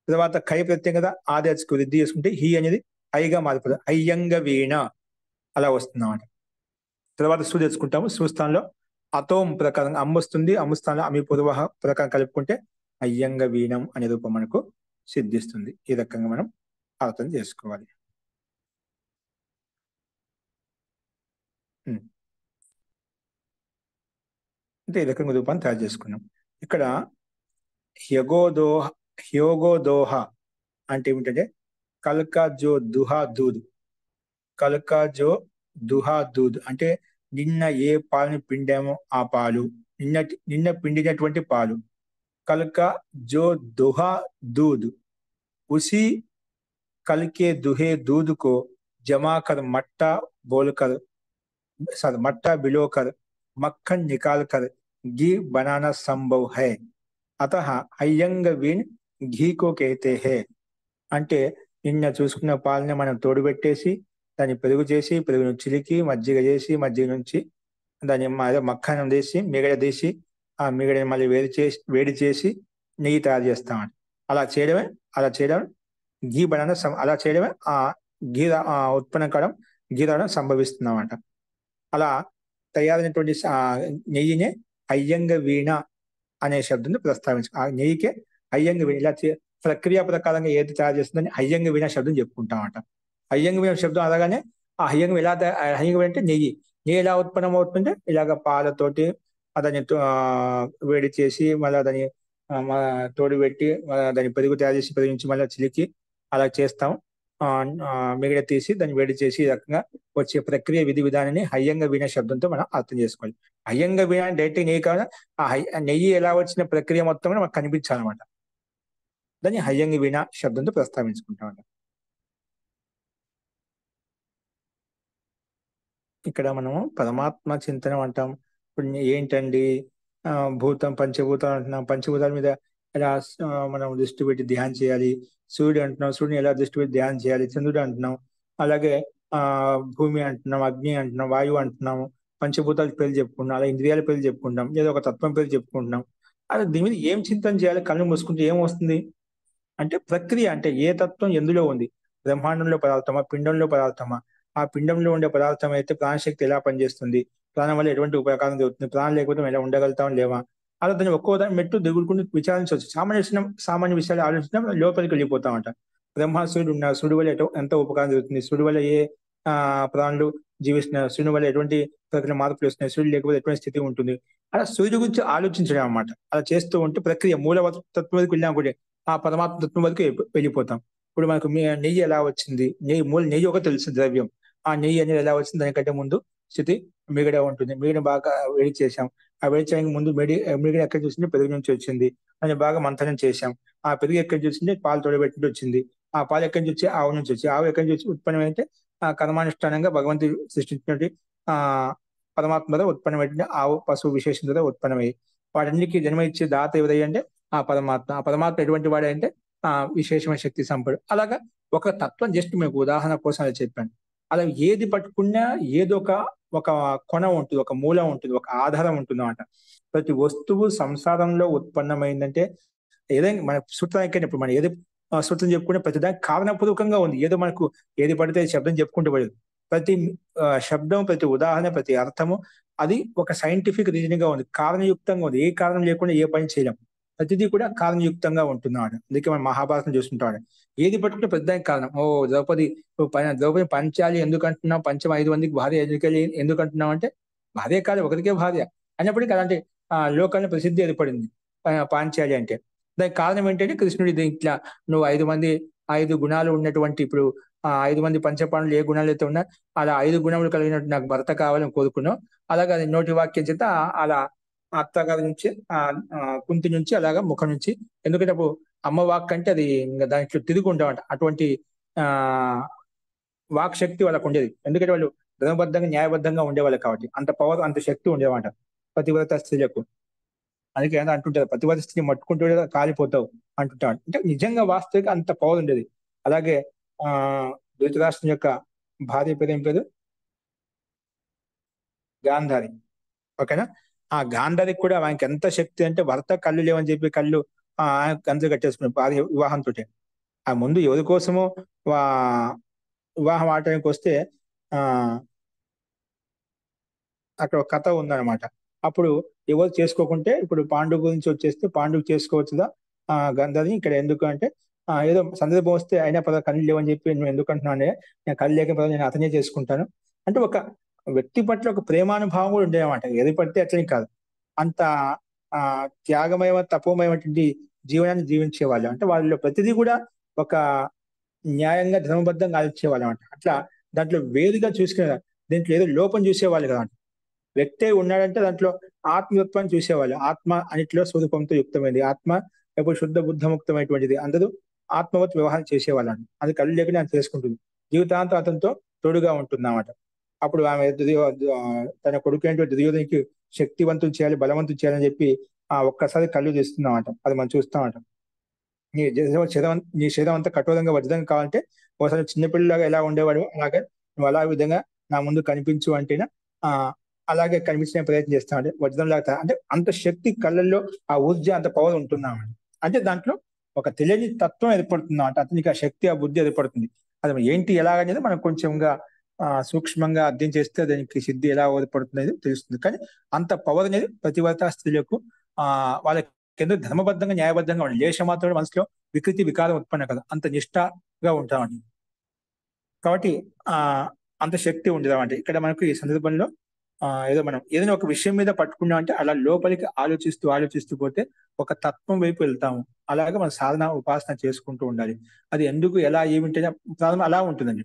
తర్వాత కై ప్రత్యయం కదా, ఆదేశకు వృద్ధి చేసుకుంటే హి అనేది ఐగా మారిపోతుంది. హయ్యంగ వీణ అలా వస్తుంది అన్నమాట. తర్వాత సు తెచ్చుకుంటాము. సుస్థానంలో అతోం ప్రకారం అమ్మ వస్తుంది. అమ్ముస్థానంలో అమి పూర్వ ప్రకారం కలుపుకుంటే అయ్యంగ వీణం అనే రూపం మనకు సిద్ధిస్తుంది. ఈ రకంగా మనం అర్థం చేసుకోవాలి. అంటే ఈ రకంగా రూపాన్ని తయారు చేసుకున్నాం. ఇక్కడ హ్యోగోదోహ అంటే ఏమిటంటే కల్కా జో దుహా దూద్, కల్కా జో దుహా దూద్ అంటే నిన్న ఏ పాలని పిండామో ఆ పాలు, నిన్న పిండినటువంటి పాలు. కల్కా జో దుహా दूध, उसी कल के दुहे दूध को जमा कर मट्टा बिलोकर मक्खन निकाल कर घी बनाना संभव है. अतः हय्यंग वीण घी को कहते हैं. అంటే నిన్న చూసుకున్న పాలని మనం తోడుపెట్టేసి దాన్ని పెరుగు చేసి, పెరుగును చిలికి మజ్జిగ చేసి, మజ్జిగ నుంచి దాన్ని మక్కనం తీసి మిగడ తీసి ఆ మిగడని మళ్ళీ వేడి చేసి నెయ్యి తయారు చేస్తామంట. అలా చేయడం ఘీ బనానా అలా చేయడమే ఆ ఘీ ఉత్పన్నం కావడం, ఘీ రావడం సంభవిస్తున్నామంట. అలా తయారైనటువంటి నెయ్యినే అయ్యంగ వీణ అనే శబ్దంతో ప్రస్తావించు. ఆ నెయ్యికే అయ్యంగ వీణ, ఇలా ప్రక్రియ ప్రకారంగా ఏది తయారు చేస్తుందని అయ్యంగ వీణ శబ్దం చెప్పుకుంటామంట. అయ్యంగ వీణ శబ్దం అనగానే ఆ అయ్యంగ ఎలా అయ్యంగ వీణ అంటే నెయ్యి ఎలా ఉత్పన్నం అవుతుంటే ఇలాగ పాలతోటి దాన్ని వేడి చేసి మళ్ళీ దాన్ని తోడు పెట్టి దాన్ని పెరుగు తయారు చేసి పెరుగు నుంచి మళ్ళీ చిలికి అలా చేస్తాం. మిగడ తీసి దాన్ని వేడి చేసి ఈ రకంగా వచ్చే ప్రక్రియ విధి విధానాన్ని హయ్యంగ వీణ శబ్దంతో మనం అర్థం చేసుకోవాలి. హయ్యంగ వీణ డైరెక్ట్ నెయ్యి కావాలి, ఆ నెయ్యి ఎలా వచ్చిన ప్రక్రియ మొత్తం కూడా మనకు కనిపించాలన్నమాట. దాన్ని హయ్యంగ వీణ శబ్దంతో ప్రస్తావించుకుంటామంట. ఇక్కడ మనము పరమాత్మ చింతనం అంటాం. ఇప్పుడు ఏంటండి భూతం పంచభూతాలు అంటున్నాం. పంచభూతాల మీద ఎలా మనం దృష్టి పెట్టి ధ్యానం చేయాలి. సూర్యుడు అంటున్నాం, సూర్యుని ఎలా దృష్టి పెట్టి ధ్యానం చేయాలి. చంద్రుడు అంటున్నాం, అలాగే భూమి అంటున్నాం, అగ్ని అంటున్నాం, వాయువు అంటున్నాము. పంచభూతాల పేర్లు చెప్పుకుంటున్నాం, అలా ఇంద్రియాల పేర్లు చెప్పుకుంటాం, ఏదో ఒక తత్వం పేరు చెప్పుకుంటున్నాం. అలా దీని మీద ఏం చింతన చేయాలి? కళ్ళు మూసుకుంటే ఏం వస్తుంది అంటే ప్రక్రియ, అంటే ఏ తత్వం ఎందులో ఉంది, బ్రహ్మాండంలో పదార్థమా, పిండంలో పదార్థమా, ఆ పిండంలో ఉండే పదార్థం అయితే ప్రాణశక్తి ఎలా పనిచేస్తుంది, ప్రాణం వల్ల ఎటువంటి ఉపకారం జరుగుతుంది, ప్రాణం లేకపోతే ఎలా ఉండగలుగుతాం లేవా, అలా దాన్ని ఒక్కో దాన్ని మెట్టు దిగులుకుంటూ విచారించవచ్చు. సామాన్య విషయాలు ఆలోచించినా లోపలికి వెళ్ళిపోతామంట. బ్రహ్మాసురుడు ఉన్నారు, సూర్యుడి వల్ల ఎంత ఉపకారం జరుగుతుంది, సూర్యుడి వల్ల ఏ ప్రాణులు జీవిస్తున్నారు, సూర్యుని వల్ల ఎటువంటి ప్రక్రియ మార్పులు వస్తున్నాయి, సూర్యుడు లేకపోతే ఎటువంటి స్థితి ఉంటుంది, అలా సూర్యుడి గురించి ఆలోచించడం అనమాట. అలా చేస్తూ ఉంటే ప్రక్రియ మూల తత్వం వరకు వెళ్ళినా కూడా ఆ పరమాత్మ తత్వం వరకు వెళ్ళిపోతాం. ఇప్పుడు మనకు నెయ్యి ఎలా వచ్చింది, నెయ్యి ఒక తెలుసు ద్రవ్యం. ఆ నెయ్యి అనేది ఎలా వచ్చింది, దానికంటే ముందు స్థితి మిగడ ఉంటుంది. మిగడ బాగా వేడి చేశాం. ఆ వేడి చేయడానికి ముందు మిగడ ఎక్కడ చూసింది, పెరుగు నుంచి వచ్చింది. దాన్ని బాగా మంథనం చేశాం. ఆ పెరుగు ఎక్కడి నుంచి వచ్చింది, పాలు తోడబెట్టి వచ్చింది. ఆ పాలు ఎక్కడి నుంచి వచ్చి, ఆవు నుంచి వచ్చి, ఆవు ఎక్కడి నుంచి ఉత్పన్నమైతే ఆ కర్మానుష్ఠానంగా భగవంతుడు సృష్టించినటువంటి ఆ పరమాత్మ ద్వారా ఉత్పన్నమైన ఆవు, పశువు విశేషం ద్వారా ఉత్పన్నమయ్యి వాటన్నిటికీ జన్మ ఇచ్చే దాత ఎవరయ్య అంటే ఆ పరమాత్మ. ఆ పరమాత్మ ఎటువంటి వాడే అంటే ఆ విశేషమైన శక్తి సంపడు. అలాగా ఒక తత్వం జస్ట్ మీకు ఉదాహరణ కోసం అలా చెప్పాను. అలా ఏది పట్టుకున్నా ఏదో ఒక కొన ఉంటుంది, ఒక మూలం ఉంటుంది, ఒక ఆధారం ఉంటుంది అన్నమాట. ప్రతి వస్తువు సంసారంలో ఉత్పన్నమైందంటే ఏదైనా మన సూత్రానికి ఇప్పుడు మనం ఏది సూత్రం చెప్పుకుంటే ప్రతిదానికి కారణపూర్వకంగా ఉంది. ఏదో మనకు ఏది పడితే శబ్దం చెప్పుకుంటూ పడదు. ప్రతి శబ్దం, ప్రతి ఉదాహరణ, ప్రతి అర్థము అది ఒక సైంటిఫిక్ రీజనింగ్ గా ఉంది, కారణయుక్తంగా ఉంది. ఏ కారణం లేకుండా ఏ పని చేయలేం. ప్రతిదీ కూడా కారణయుక్తంగా ఉంటున్నాడు. అందుకే మనం మహాభారతం చూస్తుంటాడు. ఏది పట్టుకుంటే పెద్దానికి కారణం. ద్రౌపది పంచాలి ఎందుకు అంటున్నాం, పంచమ 5 మందికి భార్య ఎందుకు అంటున్నాం అంటే భార్య కాదు, ఒకరికే భార్య అయినప్పటికీ అలాంటి లోకంలో ప్రసిద్ధి ఏర్పడింది పాంచాలి అంటే. దానికి కారణం ఏంటంటే కృష్ణుడి ఇట్లా నువ్వు 5 గుణాలు ఉన్నటువంటి ఇప్పుడు 5 మంది పంచపాండవులు ఏ గుణాలు అయితే ఉన్నా అలా 5 గుణములు కలిగినట్టు నాకు భర్త కావాలని కోరుకున్నావు. అలాగే అది నోటి వాక్యం చేత అలా అత్తగారి నుంచి కుంతి నుంచి అలాగా ముఖం నుంచి, ఎందుకంటే అప్పుడు అమ్మ వాక్ అంటే అది ఇంకా దాంట్లో తిరిగి ఉండవంట. అటువంటి ఆ వాక్ శక్తి వాళ్ళకు ఉండేది. ఎందుకంటే వాళ్ళు ధర్మబద్ధంగా న్యాయబద్ధంగా ఉండేవాళ్ళు కాబట్టి అంత పవర్, అంత శక్తి ఉండేవాట పతివ్రత స్త్రీలకు. అందుకే ఏదో అంటుంటారు, పతివ్రత స్త్రీ మట్టుకుంటూ కాలిపోతావు అంటుంటాడు. అంటే నిజంగా వాస్తవిక అంత పవర్ ఉండేది. అలాగే ఆ ధృతరాష్ట్రం యొక్క భార్య పేరు ఏం పేరు, గాంధారి. ఓకేనా. ఆ గాంధారికి కూడా ఆయనకి ఎంత శక్తి అంటే భర్త కళ్ళు లేవని చెప్పి కళ్ళు గంతులు కట్టేసుకున్నాడు భార్య వివాహంతో. ఆ ముందు ఎవరి కోసమో వివాహం ఆడటానికి వస్తే ఆ అక్కడ ఒక కథ ఉందన్నమాట. అప్పుడు ఎవరు చేసుకోకుంటే ఇప్పుడు పాండు గురించి వచ్చేస్తే పాండు చేసుకోవచ్చుదా గంధని ఇక్కడ ఎందుకు అంటే ఏదో సందర్భం వస్తే అయినా పద కళ్ళు లేవని చెప్పి నువ్వు ఎందుకు అంటున్నాను, నేను కళ్ళు లేకపోతే నేను అతనే చేసుకుంటాను అంటే ఒక వ్యక్తి పట్ల ఒక ప్రేమానుభావం కూడా ఉండేదన్నమాట. ఏది పడితే అట్లని కాదు, అంత త్యాగమయ తపోమయమైనటువంటి జీవనాన్ని జీవించేవాళ్ళు. అంటే వాళ్ళలో ప్రతిదీ కూడా ఒక న్యాయంగా ధర్మబద్ధంగా ఆలోచించేవాళ్ళు అనమాట. అట్లా దాంట్లో వేరుగా చూసుకునే, దీంట్లో ఏదో లోపం చూసేవాళ్ళు కదా. వ్యక్తే ఉన్నాడంటే దాంట్లో ఆత్మతత్వాన్ని చూసేవాళ్ళు. ఆత్మ అన్నిట్లో స్వరూపంతో యుక్తమైనది, ఆత్మ ఎప్పుడు శుద్ధ బుద్ధముక్తమైనటువంటిది, అందరూ ఆత్మవత్ వ్యవహారం చేసేవాళ్ళని. అది కళ్ళు లేకుండా ఆయన చేసుకుంటుంది, జీవితాంతం అతనితో తోడుగా ఉంటుంది అన్నమాట. అప్పుడు ఆమె తన కొడుకు ఏంటో దుర్యోధనికి శక్తివంతం చేయాలి, బలవంతం చేయాలని చెప్పి ఒక్కసారి కళ్ళు తెస్తున్నామంట. అది మనం చూస్తామంట. నీ శరీరం అంతా కఠోరంగా వజ్రంగా కావాలంటే ఒకసారి చిన్నపిల్లలాగా ఎలా ఉండేవాడు అలాగే నువ్వు అలా విధంగా నా ముందు కనిపించు అంటేనా అలాగే కనిపించే ప్రయత్నం చేస్తామంటే వజ్రం లాగా. అంటే అంత శక్తి కళ్ళల్లో, ఆ ఊర్జ అంత పవర్ ఉంటున్నామండి. అంటే దాంట్లో ఒక తెలియని తత్వం ఏర్పడుతుందా అంటే అతనికి ఆ శక్తి, ఆ బుద్ధి ఏర్పడుతుంది. అది ఏంటి ఎలాగనేది మనం కొంచెంగా సూక్ష్మంగా అర్థం చేస్తే దానికి సిద్ధి ఎలా ఏర్పడుతుంది అనేది తెలుస్తుంది. కానీ అంత పవర్ అనేది ప్రతివర్త స్త్రీలకు వాళ్ళకి ఎందుకు ధర్మబద్ధంగా న్యాయబద్ధంగా ఉండాలి. లేశ మాత్రం మనసులో వికృతి వికారం ఉత్పన్న కదా, అంత నిష్ఠగా ఉంటామండి. కాబట్టి అంత శక్తి ఉండదు. ఇక్కడ మనకు ఈ సందర్భంలో ఏదో మనం ఏదైనా ఒక విషయం మీద పట్టుకున్నాం అంటే అలా లోపలికి ఆలోచిస్తూ పోతే ఒక తత్వం వైపు వెళ్తాము. అలాగే మన సాధన ఉపాసన చేసుకుంటూ ఉండాలి. అది ఎందుకు ఎలా ఏమింటే ప్రారంభం అలా ఉంటుందండి.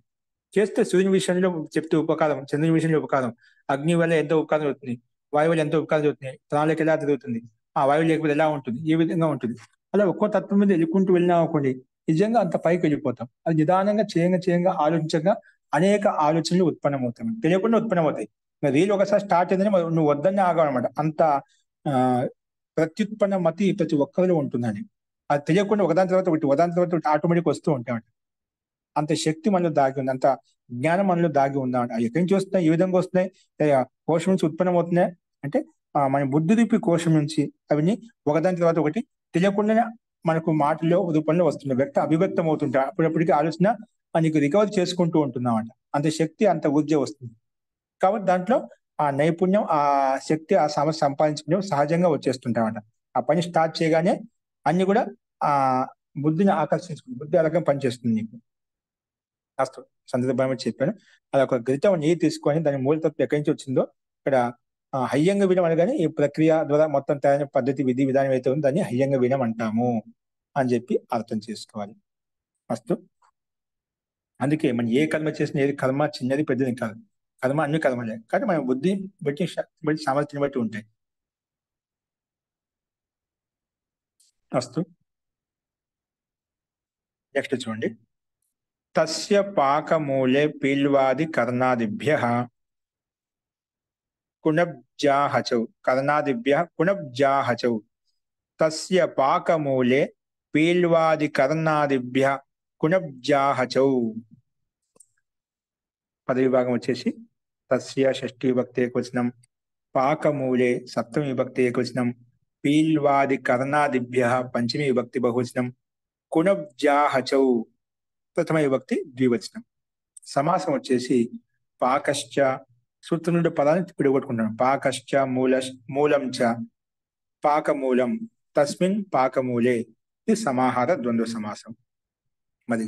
చేస్తే సూర్యుని విషయంలో చెప్తే ఉపకారం, చంద్రుని విషయంలో ఉపకారం, అగ్ని వల్ల ఎంతో ఉపకారం అవుతుంది, వాయువు వల్ల ఎంతో ఉపకారం అవుతుంది, ప్రాణాలకు ఎలా తిరుగుతుంది, ఆ వాయువు లేకపోతే ఎలా ఉంటుంది, ఏ విధంగా ఉంటుంది. అలా ఒక్కో తత్వం మీద వెళ్ళుకుంటూ వెళ్ళినా అనుకోండి నిజంగా అంత పైకి వెళ్ళిపోతాం. అది నిదానంగా చేయంగా ఆలోచించగా అనేక ఆలోచనలు ఉత్పన్నమవుతాయి, తెలియకుండా ఉత్పన్నమవుతాయి. రీల్ ఒకసారి స్టార్ట్ అయిందని నువ్వు వద్దనే ఆగావన్నమాట. అంత ప్రత్యుత్పన్న మతి ప్రతి ఒక్కరిలో ఉంటుందని. అది తెలియకుండా ఒకదాని తర్వాత ఒకటి ఆటోమేటిక్ వస్తూ ఉంటాయి. అంత శక్తి మనలో దాగి ఉంది, అంత జ్ఞానం మనలో దాగి ఉందా. ఎక్కడి నుంచి వస్తున్నాయి, ఏ విధంగా వస్తున్నాయి, కోశం నుంచి ఉత్పన్నం అవుతున్నాయి అంటే మన బుద్ధి రూపి కోశం నుంచి అవన్నీ ఒకదాని తర్వాత ఒకటి తెలియకుండానే మనకు మాటల్లో రూపంలో వస్తున్నాయి, అభివ్యక్తం అవుతుంటాయి. అప్పుడప్పటికి ఆలోచన నీకు రికవర్ చేసుకుంటూ ఉంటున్నామంట. అంత శక్తి, అంత ఊర్జ వస్తుంది. కాబట్టి దాంట్లో ఆ నైపుణ్యం, ఆ శక్తి, ఆ సమస్య సంపాదించుకునే సహజంగా వచ్చేస్తుంటామంట. ఆ పని స్టార్ట్ చేయగానే అన్ని కూడా బుద్ధిని ఆకర్షించుకుంది, బుద్ధి అలాగే పనిచేస్తుంది నీకు. అస్తు సందర్భంగా చెప్పాను. అది ఒక గరిటె నెయ్యి తీసుకొని దాని మూలతత్వం ఎక్కడి నుంచి వచ్చిందో ఇక్కడ హయ్యంగా వినం అనగానే ఈ ప్రక్రియ ద్వారా మొత్తం తయారైన పద్ధతి విధి విధానం అయితే ఉందో దాన్ని హయ్యంగా వినం అంటాము అని చెప్పి అర్థం చేసుకోవాలి. అస్తు అందుకే మనం ఏ కర్మ చేసినా ఏది కర్మ చిన్నది పెద్దది కాదు, కర్మ అన్ని కర్మలే, కానీ మన బుద్ధి బట్టి బట్టి సామర్థ్యం బట్టి ఉంటాయి. అస్తు నెక్స్ట్ చూడండి. తస్య పాకమూలే పీల్వాది కర్ణాదిభ్యః కుణబ్జాహచౌ కర్ణాదిభ్యః కుణబ్జాహచౌ తస్య పాకమూలే పీల్వాది కర్ణాదిభ్యః కుణబ్జాహచౌ. పదవిభాగం వచ్చేసి తస్య షష్ఠీ విభక్తి ఏకవచనం, పాకమూలే సప్తమి విభక్తి ఏకవచనం, పీల్వాది కర్ణాదిభ్యః పంచమి విభక్తి బహువచనం, కుణబ్జాహచౌ ప్రథమ విభక్తి ద్వివచనం. సమాసం వచ్చేసి పాకశ్చ, సూత్రం నుండి పదాన్ని విడగొట్టుకుంటాం. పాకశ్చ మూలం చ పాకమూలం తస్మిన్ పాకమూలే, ఇది సమాహార ద్వంద్వ సమాసం. మరి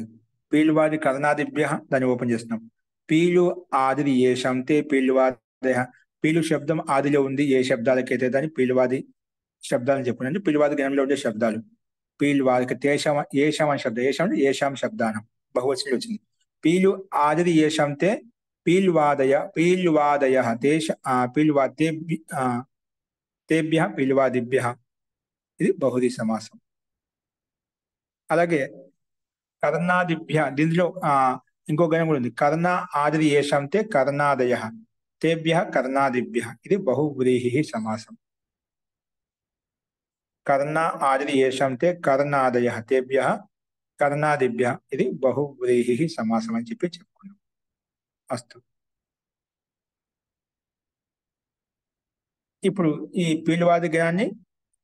పీలువాది కర్ణాదిభ్య దాన్ని ఓపెన్ చేస్తున్నాం. పీలు ఆదిరి ఏషాం తే పీలువాదయ, పీలు శబ్దం ఆదిలో ఉంది ఏ శబ్దాలకైతే దాన్ని పీలువాది శబ్దాలని చెప్పుకున్నాను. పీలువాది గణంలో ఉండే శబ్దాలు పీలువాదికి తేషాం ఏషాం అని శబ్దం, ఏషాం అంటే ఏషాం శబ్దానం బహువచనం వచ్చింది. పీలు ఆదిరి ఏషాం తే పీల్వాదయ తేష పీల్వా తేభ్య పీల్వాదిభ్య, ఇది బహుది సమాసం. అలాగే కర్ణాదిభ్య దీనిలో ఇంకో గణం కూడా ఉంది. కర్ణ ఆదిరి ఏషాం తే కర్ణాదయ తేభ్య కర్ణాదిభ్య, ఇది బహువ్రీహి సమాసం. కర్ణ ఆదిరి ఏషాం తే కర్ణాదయ తేభ్య కర్ణాదిభ్య, ఇది బహువ్రీహి సమాసం అని చెప్పి చెప్పుకున్నాం. అస్తు ఇప్పుడు ఈ పీలువాది గణాన్ని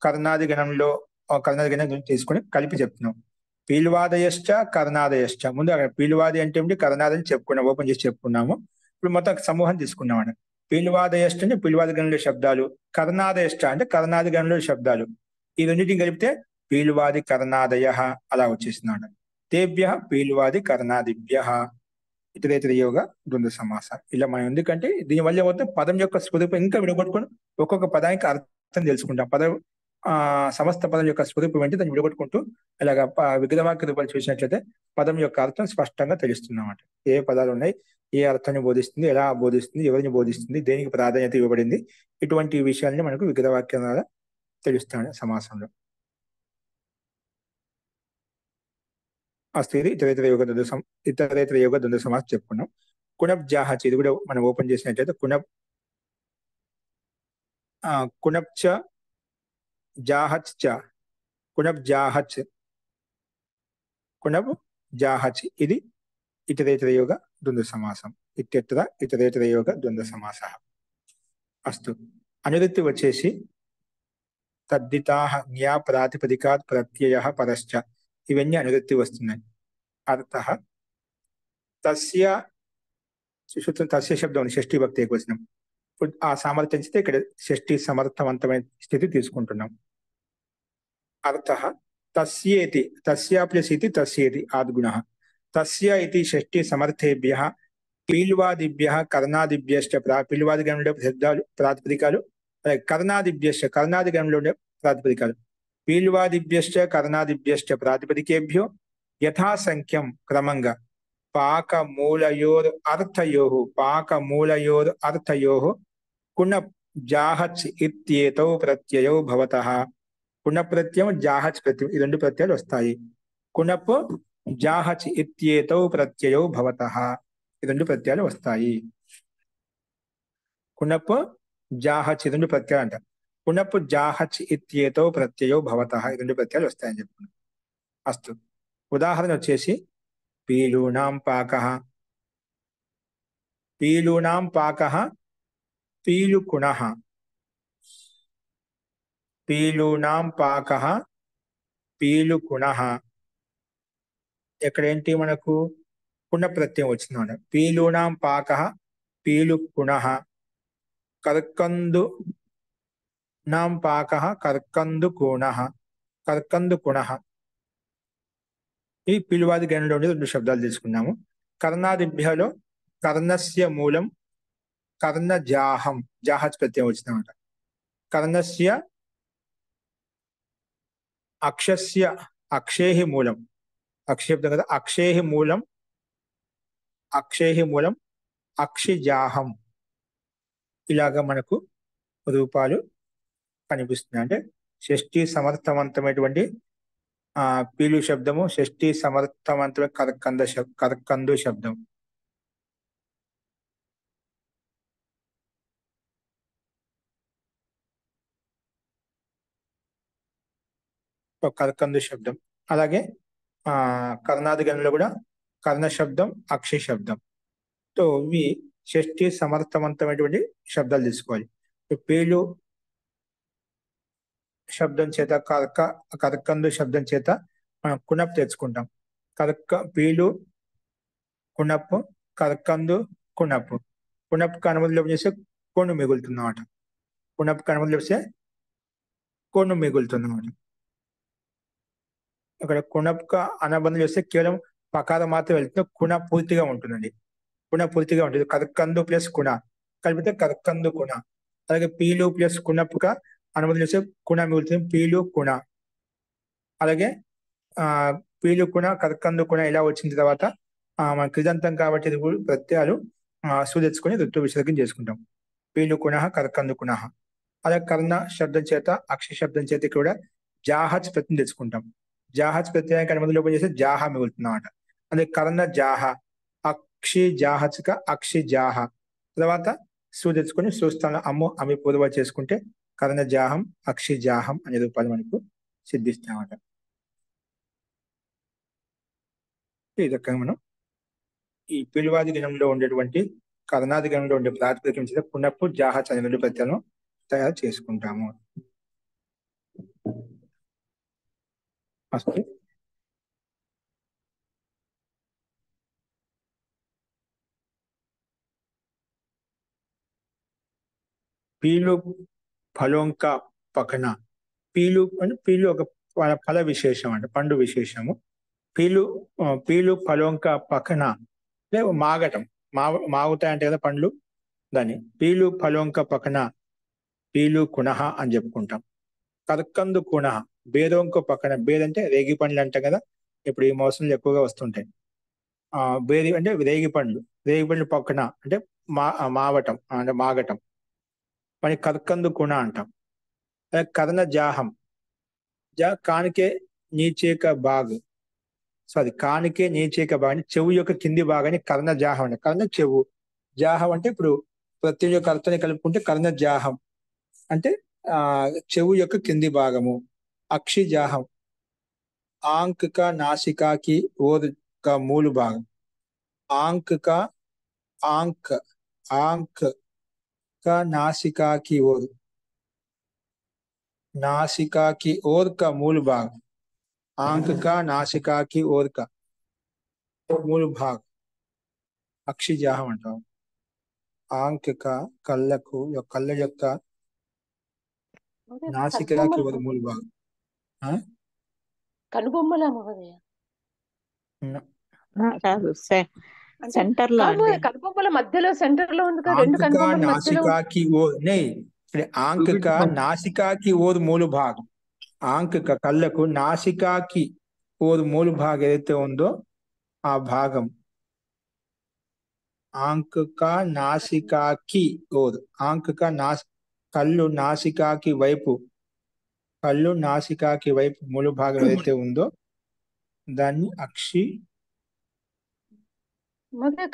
కర్ణాది గణంలో కర్ణాది గణం తీసుకొని కలిపి చెప్తున్నాం. పీలువాదయశ్చ కర్ణాదయశ్చ, ముందు అక్కడ పీలువాది అంటే ఏమిటి, కర్ణాది అని చెప్పుకున్నాం, ఓపెన్ చేసి చెప్పుకున్నాము. ఇప్పుడు మొత్తం సమూహం తీసుకున్నాం అండి. పీలువాదయశ్చ అంటే పీలువాది గణంలో శబ్దాలు, కర్ణాదయశ్చ అంటే కర్ణాది గణంలో శబ్దాలు. ఈ రెండింటిని కలిపితే పీలువాది కర్ణాదయ అలా వచ్చేస్తున్నాడు. తేభ్య పీలువాది కర్ణాదిభ్య, ఇతరేతర యోగ ద్వంద్వ సమాస. ఇలా మనం ఎందుకంటే దీనివల్ల మొత్తం పదం యొక్క స్వరూపం ఇంకా విడగొట్టుకొని ఒక్కొక్క పదానికి అర్థం తెలుసుకుంటాం. సమస్త పదం యొక్క స్వరూపం ఏంటి దాన్ని విడగొట్టుకుంటూ ఇలాగా విగ్రహవాక్య రూపాలు చూసినట్లయితే పదం యొక్క అర్థం స్పష్టంగా తెలుస్తుందన్నమాట. ఏ పదాలు ఉన్నాయి, ఏ అర్థాన్ని బోధిస్తుంది, ఎలా బోధిస్తుంది, ఎవరిని బోధిస్తుంది, దేనికి ప్రాధాన్యత ఇవ్వబడింది, ఇటువంటి విషయాన్ని మనకు విగ్రహవాక్యం ద్వారా తెలుస్తాయి సమాసంలో. ఇది ఇతరేతర యోగ ద్వంద్వ సమాసం చెప్పుకున్నాం. కుణబ్జాహచ, ఇది కూడా మనం ఓపెన్ చేసినట్లయితే కుణబ్చ జాహచ్ కుణబ్జాహచ్ కుణబ్జాహచ్, ఇది ఇతరేతర యోగ ద్వంద్వ సమాసం. ఇతరేతర యోగ ద్వంద్వ సమాస. అస్తు అనువృత్తి వచ్చేసి తద్దితాః జ్ఞా ప్రాతిపదికాత్ ప్రత్యయః పరశ్చ, ఇవన్నీ అనువృత్తి వస్తున్నాయి. అర్థః తస్య శబ్దం షష్ఠీ భక్తి ఏకవచనం. ఆ సామర్థ్యం ఇస్తే ఇక్కడ షష్ఠీ సమర్థవంతమైన స్థితి తీసుకుంటున్నాం. అర్థః తస్యేతి, తస్య ప్లస్ ఇతి తస్యేతి ఆద్గుణః, తస్య ఇతి షష్ఠీ సమర్థేభ్యః పీల్వాదిభ్యః కర్ణాదిభ్యశ్చ, పీల్వాది గణంలో శబ్దాలు ప్రాతిపదికాలు, కర్ణాదిభ్యశ్చ కర్ణాది గణంలో ఉండే ప్రాతిపదికాలు, పీల్వాదిభ్యశ్చ కర్ణాదిభ్యశ్చ ప్రాతిపదికేభ్యో యథాసంఖ్యం క్రమంగా పాకమూలయోర్ అర్థయోః కుణబ్జాహచ్ ఇత్యేతౌ ప్రత్యయౌ భవతః. కుణప్ ప్రత్యయం జాహచ్ ప్రత్యయం, ఈ రెండు ప్రత్యయాలు వస్తాయి. కుణప్ జాహచ్ ఇత్యేతౌ ప్రత్యయౌ భవతః, ఈ రెండు ప్రత్యయాలు వస్తాయి. కుణప్ జాహచ్, ఈ రెండు ప్రత్యయాలు అంట. కుణప్ జాహచ్ ఇత్యేతౌ ప్రత్యయౌ భవతః, ఈ రెండు ప్రత్యయాలు వస్తాయని చెప్పుకున్నాం. అస్తు ఉదాహరణ వచ్చేసి పీలూనాం పాకః పీలుకుణః, పీలూనాం పాకః పీలుకుణః. ఎక్కడేంటి మనకు కుణ ప్రత్యయం వచ్చింది. పీలూనాం పాకః పీలుకుణః, కర్కందునాం పాకః కర్కందుకుణః. ఈ పిలువాది గణంలో ఉండే 2 శబ్దాలు తీసుకున్నాము. కర్ణాదిభ్యలో కర్ణస్య మూలం కర్ణజాహం, జాహత్ ప్రత్యయం వచ్చిందన్నమాట. కర్ణస్య అక్షస్య అక్షేహి మూలం, అక్షేప్తం కదా, అక్షేహి మూలం అక్షిజాహం. ఇలాగా మనకు రూపాలు కనిపిస్తున్నాయి. అంటే షష్ఠి సమర్థవంతమైనటువంటి పీలు శబ్దము, షష్ఠి సమర్థవంతమైన కర్కందు శబ్దం. కర్కందు శబ్దం. అలాగే కర్ణాది గణంలో కూడా కర్ణ శబ్దం, అక్షి శబ్దం. సో ఇవి షష్ఠి సమర్థవంతమైనటువంటి శబ్దాలు తీసుకోవాలి. పేలు శబ్దం చేత కర్కందు శబ్దం చేత మనం కునప్ తెచ్చుకుంటాం. పీలు కునప్, కర్కందు కునప్. కునప్ అనుమతిలో చేస్తే కొను మిగులుతుందన్నమాట. కునప్ అనుమతిలో చేస్తే కొను మిగులుతుందన్నమాట. ఇక్కడ కుణప్క అనుబంధం చేస్తే కేవలం పకారం మాత్రం వెళ్తుంది, కుణ పూర్తిగా ఉంటుందండి. కుణ పూర్తిగా ఉంటుంది. కర్కందు ప్లస్ కుణ కలిపితే కర్కందు కుణ. అలాగే పీలు ప్లస్ కుణప్క అనుబంధం చేస్తే కుణ మిగులుతుంది, పీలు కుణ. అలాగే పీలు కుణ, కర్కందు కుణ ఇలా వచ్చిన తర్వాత మన కృదంతం కాబట్టి ప్రత్యయాలు సూదెచ్చుకొని ఋతు విసర్గం చేసుకుంటాం. పీలు కుణ, కర్కందు కుణ. అలాగే కర్ణ శబ్దం చేత, అక్షి శబ్దం చేత కూడా జాహత్ ప్రత్యయం తెచ్చుకుంటాం. జాహత్ ప్రత్యయానికి అనుమతి లోపం చేస్తే జాహ మిగులుతుంది అన్నమాట. అదే కర్ణ జాహ, అక్షి జాహత్క అక్షి జాహ. తర్వాత సూ తెచ్చుకొని సూస్థానం అమ్ము అమి పూర్వ చేసుకుంటే కర్ణ జాహం, అక్షి జాహం అనే రూపాలు మనకు సిద్ధిస్తామన్నమాట. ఈ రకంగా మనం ఈ పిలువాది గణంలో ఉండేటువంటి కర్ణాది గణంలో ఉండే ప్రాతిపదికం చేత పునప్పు జాహత్ అనే 2 ప్రత్యయాలను తయారు చేసుకుంటాము. ఫస్ట్ పీలు ఫలోంక పకన. పీలు అంటే పీలు ఒక ఫల విశేషం అంటే పండు విశేషము. పీలు ఫలోంక పకన అంటే మాగటం, మాగుతాయంటే కదా పండ్లు, దాన్ని పీలు ఫలోంక పకన, పీలు కుణహ అని చెప్పుకుంటాం. కర్కందు కుణ, బేదొంక పక్కన. బేద అంటే రేగి పండ్లు అంటాం కదా, ఇప్పుడు ఈ మోసంలో ఎక్కువగా వస్తుంటాయి. బేది అంటే రేగి పండ్లు, రేగి పండ్లు పక్కన అంటే మావటం అంటే మాగటం, మరి కర్కందు కుణ అంటాం. కర్ణ జాహం, కానికే నీచేక బాగ్, సారీ కానికే నీచేక భాగం, చెవు యొక్క కింది భాగాన్ని కర్ణ జాహం అంటే. కర్ణ చెవు, జాహం అంటే ఇప్పుడు ప్రతి యొక్క అర్థాన్ని కలుపుకుంటే కర్ణ జాహం అంటే చెవు యొక్క కింది భాగము. అక్షి జాహం, आंख का नासिका की ओर का मूल भाग. आंख का नासिका की ओर, नासिका की ओर का मूल भाग. आंख का नासिका की ओर का मूल भाग అక్షిజాహం అంటాం. ఆంక్ కా కళ్ళకు, కళ్ళ యొక్క నాసికాకి ఓర్ మూల భాగం. కనుబొమ్మల మహోదయ కాదు, సెంటర్ లో కనుబొమ్మల మధ్యలో, సెంటర్ లో ఉంది కదా, 2 కనుబొమ్మల మధ్యలో. नासिका की ओर नहीं, आंख का नासिका की ओर मूल भाग. ఆంక్ కళ్ళకు నాసికాకి ఓర్ మూల భాగం ఏదైతే ఉందో ఆ భాగం. ఆంక్ కా నాసికాకి ఓర్, ఆంక్ కా కళ్ళు నాసికాకి వైపు, కళ్ళు నాసికాకి వైపు మూల భాగం ఏదైతే ఉందో దాన్ని అక్షి.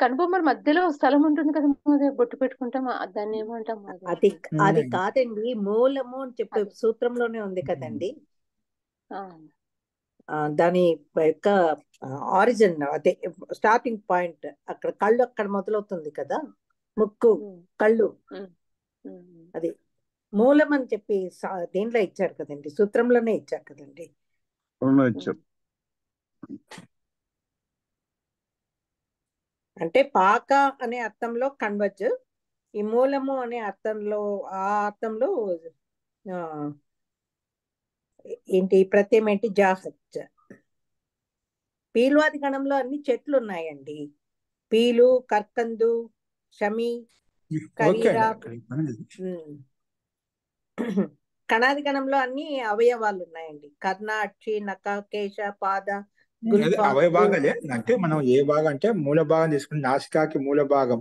కనుబొమ్మల మధ్యలో స్థలం ఉంటుంది కదా మహోదయ, బొట్టు పెట్టుకుంటాం, దాన్ని ఏమంటాం? అది కాదండి, మూలము అని చెప్పే సూత్రంలోనే ఉంది కదండి. దాని యొక్క ఆరిజిన్ అదే స్టార్టింగ్ పాయింట్ అక్కడ కళ్ళు అక్కడ మొదలవుతుంది కదా, ముక్కు కళ్ళు, అది మూలం అని చెప్పి దేంట్లో ఇచ్చారు కదండి, సూత్రంలోనే ఇచ్చారు కదండి. అంటే పాక అనే అర్థంలో కన్వర్జ్, ఈ మూలము అనే అర్థంలో ఆ అర్థంలో ఏంటి ప్రత్యయం ఏంటి, జాహత్. పీలువాది గణంలో అన్ని చెట్లు ఉన్నాయండి. పీలు, కర్కందు, షమి, ఓకే కరీరా. అండి, అక్కడ ఇబ్బంది లేదు. కణాది గణంలో అన్ని అవయవాలు ఉన్నాయండి. కర్ణ, అక్షి, నఖ, కేశ, పాద, అదే గుల్ఫ, అవయ భాగాలే అంటే మనం ఏ భాగం అంటే మూల భాగం తీసుకుంటే నాసికాకి మూల భాగం,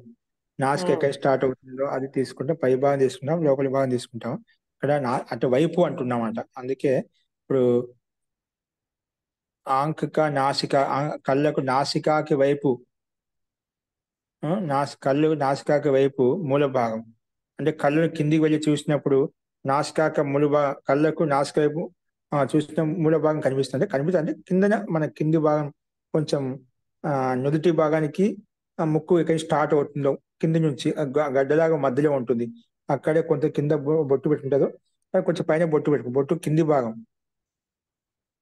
నాసిక ఎక్కడ స్టార్ట్ అవుతుందో అది తీసుకుంటే పై భాగం తీసుకుంటాం, లోపలి భాగం తీసుకుంటాం. ఇక్కడ అటు వైపు అంటున్నామాట. అందుకే ఇప్పుడు ఆంఖక నాసిక, కళ్ళకు నాసికాకి వైపు, కళ్ళు నాసికాకి వైపు మూల భాగం అంటే కళ్ళు కిందికి వెళ్ళి చూసినప్పుడు నాసికాక కళ్ళకు నాసిక వైపు చూసిన మూల భాగం కనిపిస్తుంది. కనిపిస్తుంది అంటే కిందన మన కింది భాగం కొంచెం నుదుటి భాగానికి ముక్కు ఎక్కడ స్టార్ట్ అవుతుందో కింది నుంచి గడ్డలాగా మధ్యలో ఉంటుంది. అక్కడే కొంత కింద బొట్టు పెట్టుకుంటుందో కొంచెం పైన బొట్టు కింది భాగం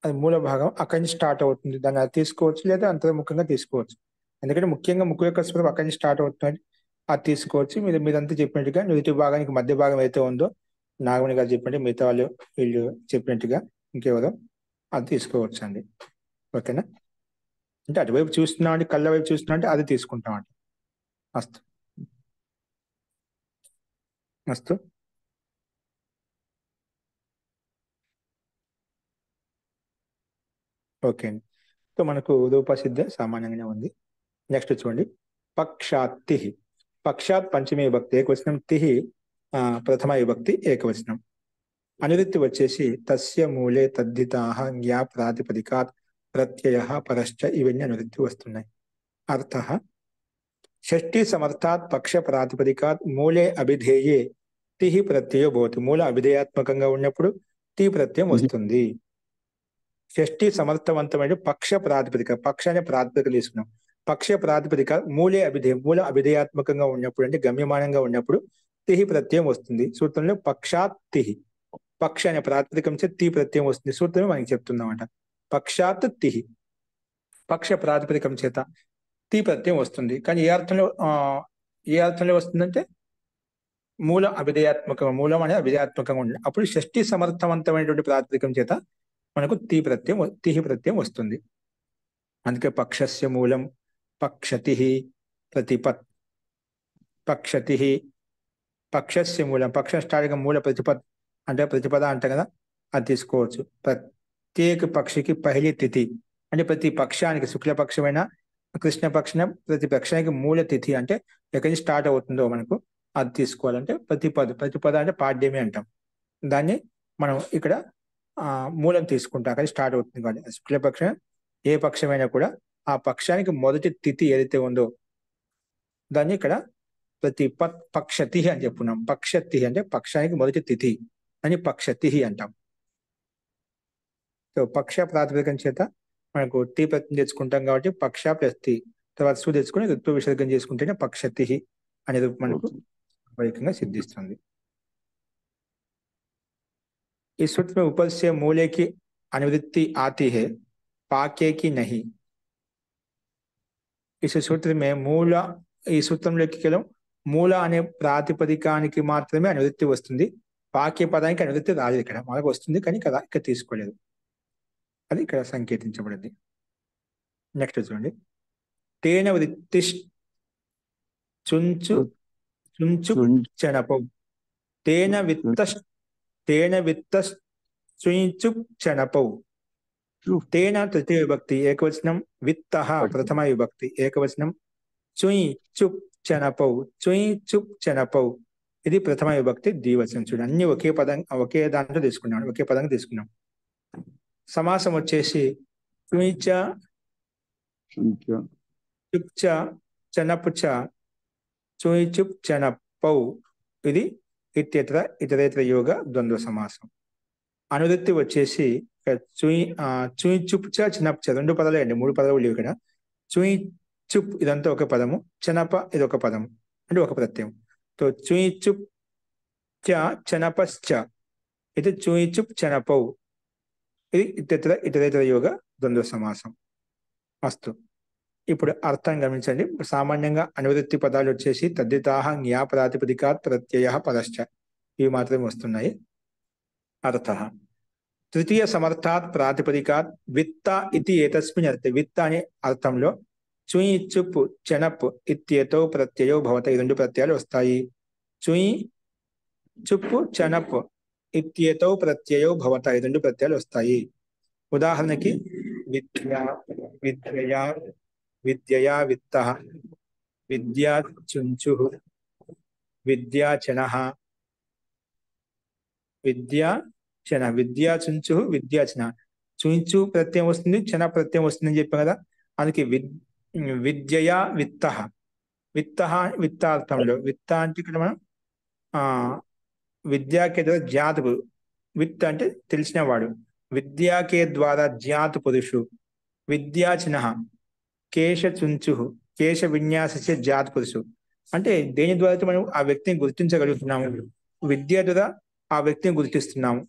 అది మూల భాగం అక్కడి నుంచి స్టార్ట్ అవుతుంది. దాన్ని అది తీసుకోవచ్చు లేదా అంతర్ముఖంగా తీసుకోవచ్చు. ఎందుకంటే ముఖ్యంగా ముక్కు యొక్క స్వరం అక్కడి నుంచి స్టార్ట్ అవుతుంది, అది తీసుకోవచ్చు. మీరంతా చెప్పినట్టుగా నుదుటి భాగానికి మధ్య భాగం అయితే ఉందో నాగమణి గారు చెప్పినట్టు మిగతా వాళ్ళు వీళ్ళు చెప్పినట్టుగా ఇంకెవరో అది తీసుకోవచ్చు అండి. ఓకేనా? అంటే అటువైపు చూస్తున్నాం అంటే కళ్ళ వైపు చూస్తున్నాం అంటే అది తీసుకుంటాం అండి. మస్తు మస్తు ఓకే అండి. సో మనకు రూపసిద్ధ సామాన్యంగానే ఉంది. నెక్స్ట్ చూడండి, పక్షాత్తి. పక్షాత్ పంచమీ విభక్తి ఏకవచనం, తిహి ప్రథమ విభక్తి ఏకవచనం. అనువృత్తి వచ్చేసి తస్య మూలే తద్ధితాః జ్ఞా ప్రాతిపదికాత్ ప్రత్యయః పరశ్చ, ఇవన్నీ అనువృత్తి వస్తున్నాయి. అర్థః షష్ఠీ సమర్థాత్ పక్ష ప్రాతిపదికాత్ మూలే అభిధేయే తిహి ప్రత్యయో భవతి. మూల అభిధేయాత్మకంగా ఉన్నప్పుడు తి ప్రత్యయం వస్తుంది. షష్ఠీ సమర్థవంతమైన పక్ష ప్రాతిపదిక, పక్ష అనే ప్రాతిపదిక తీసుకున్నాం. పక్ష ప్రాతిపదిక మూలే అభిధేయం, మూల అభిధేయాత్మకంగా ఉన్నప్పుడు అంటే గమ్యమానంగా ఉన్నప్పుడు తిహి ప్రత్యయం వస్తుంది. సూత్రంలో పక్షాత్ తిహి, పక్ష అనే ప్రాతిపదికం చేత తి ప్రత్యయం వస్తుంది. సూత్రమే మనకి చెప్తుందన్నమాట. పక్షాత్ తిహి, పక్ష ప్రాతిపదికం చేత తి ప్రత్యయం వస్తుంది. కానీ ఏ అర్థంలో వస్తుందంటే మూల అభిధేయాత్మకంగా, మూలం అనేది అభిధేయాత్మకంగా ఉంటుంది. అప్పుడు షష్ఠీ సమర్థవంతమైనటువంటి ప్రాతిపదికం చేత మనకు తిహి ప్రత్యయం వస్తుంది. అందుకే పక్షస్య మూలం పక్షతి ప్రతిపత్, పక్షతి పక్షస్య మూలం, పక్ష స్టార్టింగ్ మూల ప్రతిపత్ అంటే ప్రతిపద అంట కదా, అది తీసుకోవచ్చు. ప్రత్యేక పక్షికి పహిలి తిథి అంటే ప్రతి పక్షానికి శుక్లపక్షమైన కృష్ణపక్షన ప్రతి పక్షానికి మూల తిథి అంటే ఎక్కడి నుంచి స్టార్ట్ అవుతుందో మనకు అది తీసుకోవాలంటే ప్రతిపద అంటే పాడ్యమి అంటాం. దాన్ని మనం ఇక్కడ మూలం తీసుకుంటాం, అక్కడ స్టార్ట్ అవుతుంది. కాబట్టి శుక్లపక్షం ఏ పక్షమైనా కూడా ఆ పక్షానికి మొదటి తిథి ఏదైతే ఉందో దాన్ని ఇక్కడ పక్షతి అని చెప్పుకున్నాం. పక్షతి అంటే పక్షానికి మొదటి తిథి అని పక్షతి అంటాం. సో పక్ష ప్రాతిపదికం చేత మనకు తి ప్రత్యయం తెచ్చుకుంటాం కాబట్టి పక్ష ప్లస్ తి, తర్వాత సు తెచ్చుకుని ఋత్వ విసర్గం చేసుకుంటేనే పక్షతి అనేది మనకు వైకంగా సిద్ధిస్తుంది. इस सूत्र में ऊपर से मूले की अनुवृत्ति आती है, पाके की नहीं. इस सूत्र में मूल, ఈ సూత్రంలోకి కేవలం మూల అనే ప్రాతిపదికానికి మాత్రమే అనువృత్తి వస్తుంది. పాక్య పదానికి అనువృత్తి రాదు. ఇక్కడ మనకు వస్తుంది కానీ ఇక్కడ తీసుకోలేదు, అది ఇక్కడ సంకేతించబడింది. నెక్స్ట్ చూడండి, తేన వృత్తి చుంచు చుంచు చనపౌ. తేన విత్త చుంచు చనపౌ. తేన తృతీయ విభక్తి ఏకవచనం, విత్త ప్రథమ విభక్తి ఏకవచనం, చుయి చుప్ చనపౌ, చుయి చుప్ చనపౌ ఇది ప్రథమ విభక్తి ద్వివచనం. చూడండి అన్ని ఒకే దాంట్లో తీసుకున్నాం, ఒకే పదంగా తీసుకున్నాం. సమాసం వచ్చేసి చుయిచ చుప్చ చనపుచ చుయి చుప్ చనపౌ, ఇది ఇతరేతర యోగ ద్వంద్వ సమాసం. అనువృత్తి వచ్చేసి చుయి చుప్చ చనప్చ, రెండు పదాలే అండి, మూడు పదాలు లేవు ఇక్కడ. చుయి చుప్ ఇదంతా ఒక పదము, చనప ఇది ఒక పదము అంటే ఒక ప్రత్యయం. తో చుయి చుప్ చ చనపశ్చ, ఇది చుయి చుప్ చనపౌ, ఇది ఇతరేతర యోగ ద్వంద్వ సమాసం. అస్తు. ఇప్పుడు అర్థం గమనించండి. సామాన్యంగా అనువృత్తి పదాలు వచ్చేసి తద్ధితాః జ్ఞా ప్రాతిపదికాత్ ప్రత్యయః పరశ్చ, ఇవి మాత్రమే వస్తున్నాయి. అర్థః తృతీయ సమర్థాత్ ప్రాతిపదికాత్ విత్త ఇతి ఏతస్మిన్ అర్థే. విత్త అనే అర్థంలో చుయి చుప్పు చెనప్ ఇత్యేతో ప్రత్యయో భవత. ఈ రెండు ప్రత్యయాలు వస్తాయి. చుయి చుప్పు చెనప్ ఇత్యేతో ప్రత్యయో భవత. ఈ రెండు ప్రత్యయాలు వస్తాయి. ఉదాహరణకి విద్యా విద్యయా విద్యయా విత్త, విద్యా చుంచు, విద్యాచన, విద్యాచన, విద్యా చుంచు, విద్యాచన. చుంచు ప్రత్యయం వస్తుంది, చన ప్రత్యయం వస్తుంది అని చెప్పాం కదా. అందుకే విద్యయా విత్త. విత్తార్థంలో విత్త అంటే ఇక్కడ మనం విద్యాకే ద్వారా జ్ఞాతకు. విత్ అంటే తెలిసినవాడు. విద్యాకే ద్వారా జ్ఞాత పురుషు. విద్యాచన కేశ చుంచు, కేశ విన్యాస జాత పురుషు. అంటే దేని ద్వారా మనం ఆ వ్యక్తిని గుర్తించగలుగుతున్నాము. విద్య ద్వారా ఆ వ్యక్తిని గుర్తిస్తున్నాము.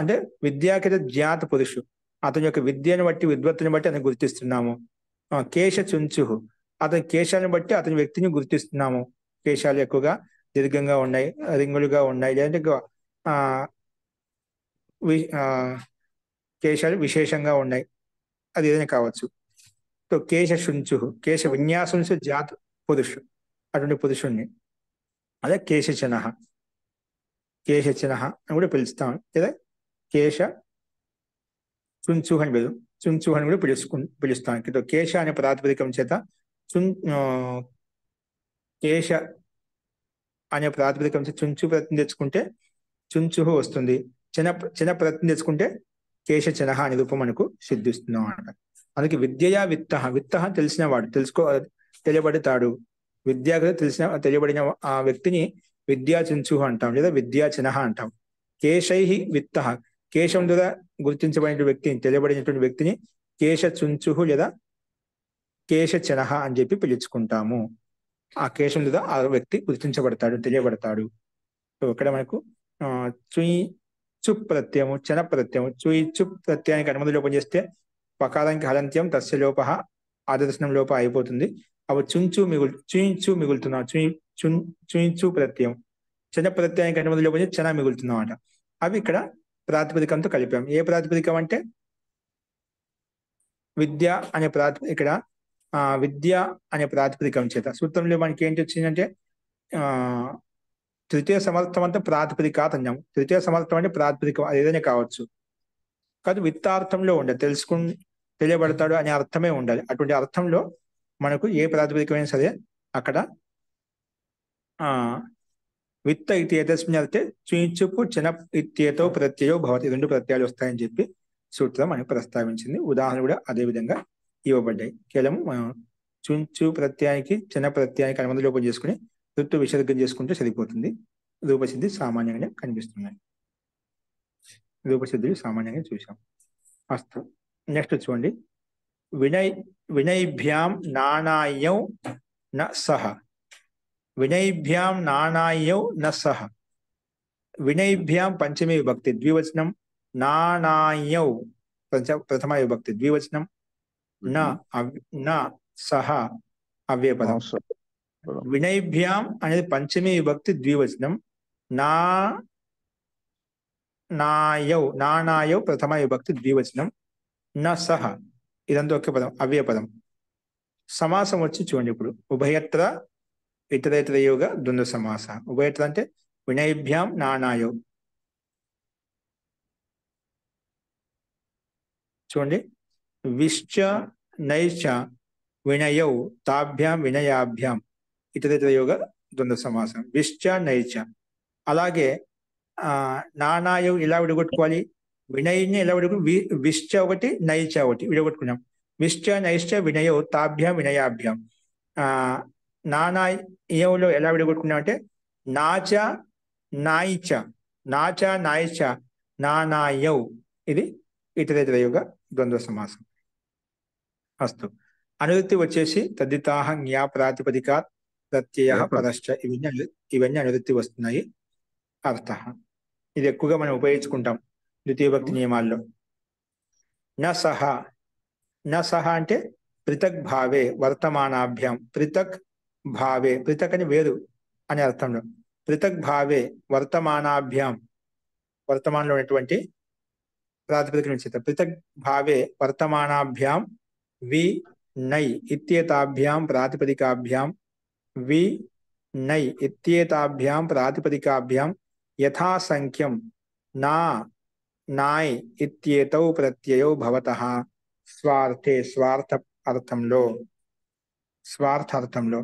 అంటే విద్యాకేత జ్ఞాత పురుషు, అతని యొక్క విద్యను బట్టి విద్వత్తుని బట్టి అతను గుర్తిస్తున్నాము. కేశ చుంచు, అతని కేశాలను బట్టి అతని వ్యక్తిని గుర్తిస్తున్నాము. కేశాలు ఎక్కువగా దీర్ఘంగా ఉన్నాయి, రింగులుగా ఉన్నాయి, లేదంటే కేశాలు విశేషంగా ఉన్నాయి, అది ఏదైనా కావచ్చు. సో కేశ శుంచు, కేశ విన్యాసం జాత పురుషు, అటువంటి పురుషుణ్ణి. అదే కేశచన, కేశచన అని కూడా పిలుస్తాం. లేదా కేశ చుంచు అని చుంచు అని కూడా పిలుస్తాం. కేశ అనే ప్రాతిపదికం చేత కేశ అనే ప్రాతిపదికం చేత చుంచు ప్రత్యయం తెచ్చుకుంటే చుంచు వస్తుంది. చిన్న ప్రత్యయం తెచ్చుకుంటే కేశచన అనే రూపం మనకు సిద్ధిస్తుంది అన్నమాట. అందుకే విద్యయా విత్త. విత్త తెలిసినవాడు, తెలియబడతాడు. విద్యా తెలియబడిన ఆ వ్యక్తిని విద్యా చుంచు అంటాం, లేదా విద్యాచన అంటాం. కేశై విత్త, కేశం ద్వారా గుర్తించబడిన వ్యక్తిని, తెలియబడినటువంటి వ్యక్తిని కేశ చుంచు లేదా కేశచన అని చెప్పి పిలుచుకుంటాము. ఆ కేశం ద్వారా ఆ వ్యక్తి గుర్తించబడతాడు, తెలియబడతాడు. సో ఇక్కడ మనకు చుయి చుప్ ప్రత్యయము, చన ప్రత్యయము. చుయి చుప్ ప్రత్యయానికి అనుమతి లోపం చేస్తే పకారానికి హలంత్యం, తస్య లోప, ఆదర్శనం లోప అయిపోతుంది. అవి చుంచు మిగులుతున్నాం. చుంచు ప్రత్యయం. చన ప్రత్యయానికి అనుమతి లోపం చేస్తే చన మిగులుతున్నాం అన్నమాట. అవి ఇక్కడ ప్రాతిపదికంతో కలిపాం. ఏ ప్రాతిపదికం అంటే విద్య అనే ఇక్కడ విద్య అనే ప్రాతిపదికం చేత సూత్రంలో మనకి ఏంటి వచ్చిందంటే తృతీయ సమర్థం అంటే ప్రాతిపదికాత్ అన్నాము. తృతీయ సమర్థం అంటే ప్రాతిపదికం, అది ఏదైనా కావచ్చు. కాదు విత్తార్థంలో ఉండాలి, తెలియబడతాడు అనే అర్థమే ఉండాలి. అటువంటి అర్థంలో మనకు ఏ ప్రాతిపదికమైనా సరే అక్కడ విత్త ఇది ఏతస్మిన్ అర్థే చుంచుపు చన ఇత్యేతో ప్రత్యయో భవతి. రెండు ప్రత్యయాలు వస్తాయని చెప్పి సూత్రం మనకు ప్రస్తావించింది. ఉదాహరణ కూడా అదే విధంగా ఇవ్వబడ్డాయి. కేవలం చుంచు ప్రత్యయానికి చన ప్రత్యయానికి అనుమతి లోపం చేసుకుని ఋతు విసర్గం చేసుకుంటే సరిపోతుంది. రూపసిద్ధి సామాన్యంగానే కనిపిస్తున్నాయి. రూపసిద్ధులు సామాన్యంగా చూసాం. అస్తు. నెక్స్ట్ చూడండి. వినైభ్యాం నానాయౌ న సహ. వినైభ్యాం నానాయౌ న సహ. వినైభ్యాం పంచమీ విభక్తి ద్వివచనం. నానాయౌ ప్రథమ విభక్తి ద్వివచనం. న సహ అవ్యయపదం. వినైభ్యాం అనేది పంచమీ విభక్తి ద్వివచనం. నానాయౌ ప్రథమ విభక్తి ద్వివచనం. న సహ ఇదంతా ఒకే పదం, అవ్యయపదం. సమాసం వచ్చి చూడండి. ఇప్పుడు ఉభయత్ర ఇతరేతర యోగ ద్వంద్వ సమాస. ఉభయత్ర అంటే వినైభ్యాం నానాయౌ. చూడండి. విశ్చ నైశ్చ వినయౌ తాభ్యాం వినయాభ్యాం ఇతరేతర యోగ ద్వంద్వ సమాసం. విశ్చ నైశ్చ. అలాగే నానాయౌ ఇలా విడగొట్టుకోవాలి. వినయ్ని ఎలా విడగొట్టు, విశ్చ ఒకటి నైచ ఒకటి విడగొట్టుకున్నాం. విశ్చ నైశ్చ వినయౌ తాభ్యాం వినయాభ్యాం. నానాయౌలో ఎలా విడగొట్టుకున్నాం అంటే నాచ నాయిచ, నాచ నాయిచ నానాయౌ. ఇది ఇతరేతర యోగ ద్వంద్వ సమాసం. అస్తు. అనువృత్తి వచ్చేసి తద్దితాహ జ్ఞా ప్రాతిపదికాత్ ప్రత్యయ పరశ్చ. ఇవన్నీ అనువృత్తి వస్తున్నాయి. అర్థ ఇది ఎక్కువగా మనం ఉపయోగించుకుంటాం ద్వితీయ భక్తి నియమాల్లో. న సహ. న సహ అంటే పృథక్ భావే వర్తమానాభ్యాం. పృథక్ భావే, పృథక్ అని వేరు అనే అర్థంలో. పృథక్ భావే వర్తమానాభ్యాం, వర్తమానంలో ఉన్నటువంటి ప్రాతిపదికం చేత పృథక్ భావే వర్తమానాభ్యాం వి నై ఇత్యేతాభ్యాం ప్రాతిపదికాభ్యాం వి నై ఇత్యేతాభ్యాం ప్రాతిపదికాభ్యాం యథాసంఖ్యం నా నాయ్ ఇత్యేతౌ ప్రత్యయౌ భవతః స్వార్థే స్వార్థార్థంలో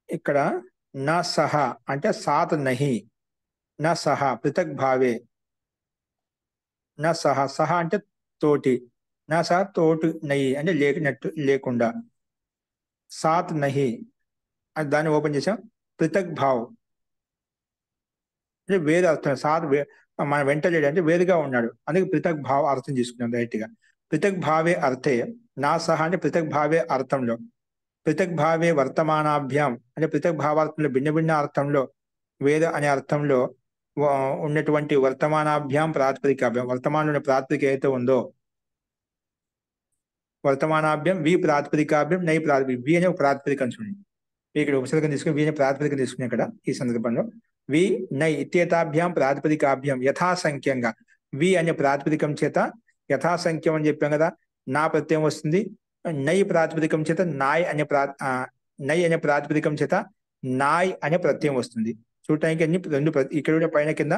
ఇక్కడ న సహ అంటే సాత్ నహి, న సహ పృథక్ భావే, న సహ సహ అంటే తోటి, నా సహ తోటి నహి అంటే లేకినట్టు లేకుండా, సాత్ నహి అని దాన్ని ఓపెన్ చేసాం. పృథక్ భావ్ అంటే వేరు అర్థం, సాత్ మన వెంట లేడు అంటే వేరుగా ఉన్నాడు, అందుకే పృథక్ భావ్ అర్థం తీసుకున్నాం డైరెక్ట్ గా. పృథక్ భావే అర్థే నా సహ అంటే పృథక్ భావే అర్థంలో, పృథక్ భావే వర్తమానాభ్యాం అంటే పృథక్ భావార్థంలో భిన్న భిన్న అర్థంలో, వేద అనే అర్థంలో ఉన్నటువంటి వర్తమానాభ్యాం ప్రాతిపదికాభ్యాం, వర్తమానంలో ప్రాతిపదిక ఏదైతే ఉందో వర్తమానాభ్యం వి ప్రాతిపదికాభ్యం నై ప్రాతిపదిక, వి అనే ఒక ప్రాతిపదికం చూడండి, ఇక్కడ ఉపసర్గం తీసుకుని వి అనే ప్రాతిపదికం తీసుకుని ఇక్కడ ఈ సందర్భంలో వి నై ఇత్యేతాభ్యాం ప్రాతిపదికాభ్యం యథాసంఖ్యంగా, వి అనే ప్రాతిపదికం చేత యథాసంఖ్యం అని చెప్పాం కదా, నా ప్రత్యయం వస్తుంది. నై ప్రాతిపదికం చేత నై అనే ప్రాతిపదికం చేత నాయ్ అనే ప్రత్యయం వస్తుంది. చూడటానికి అన్ని రెండు ఇక్కడ పైన కింద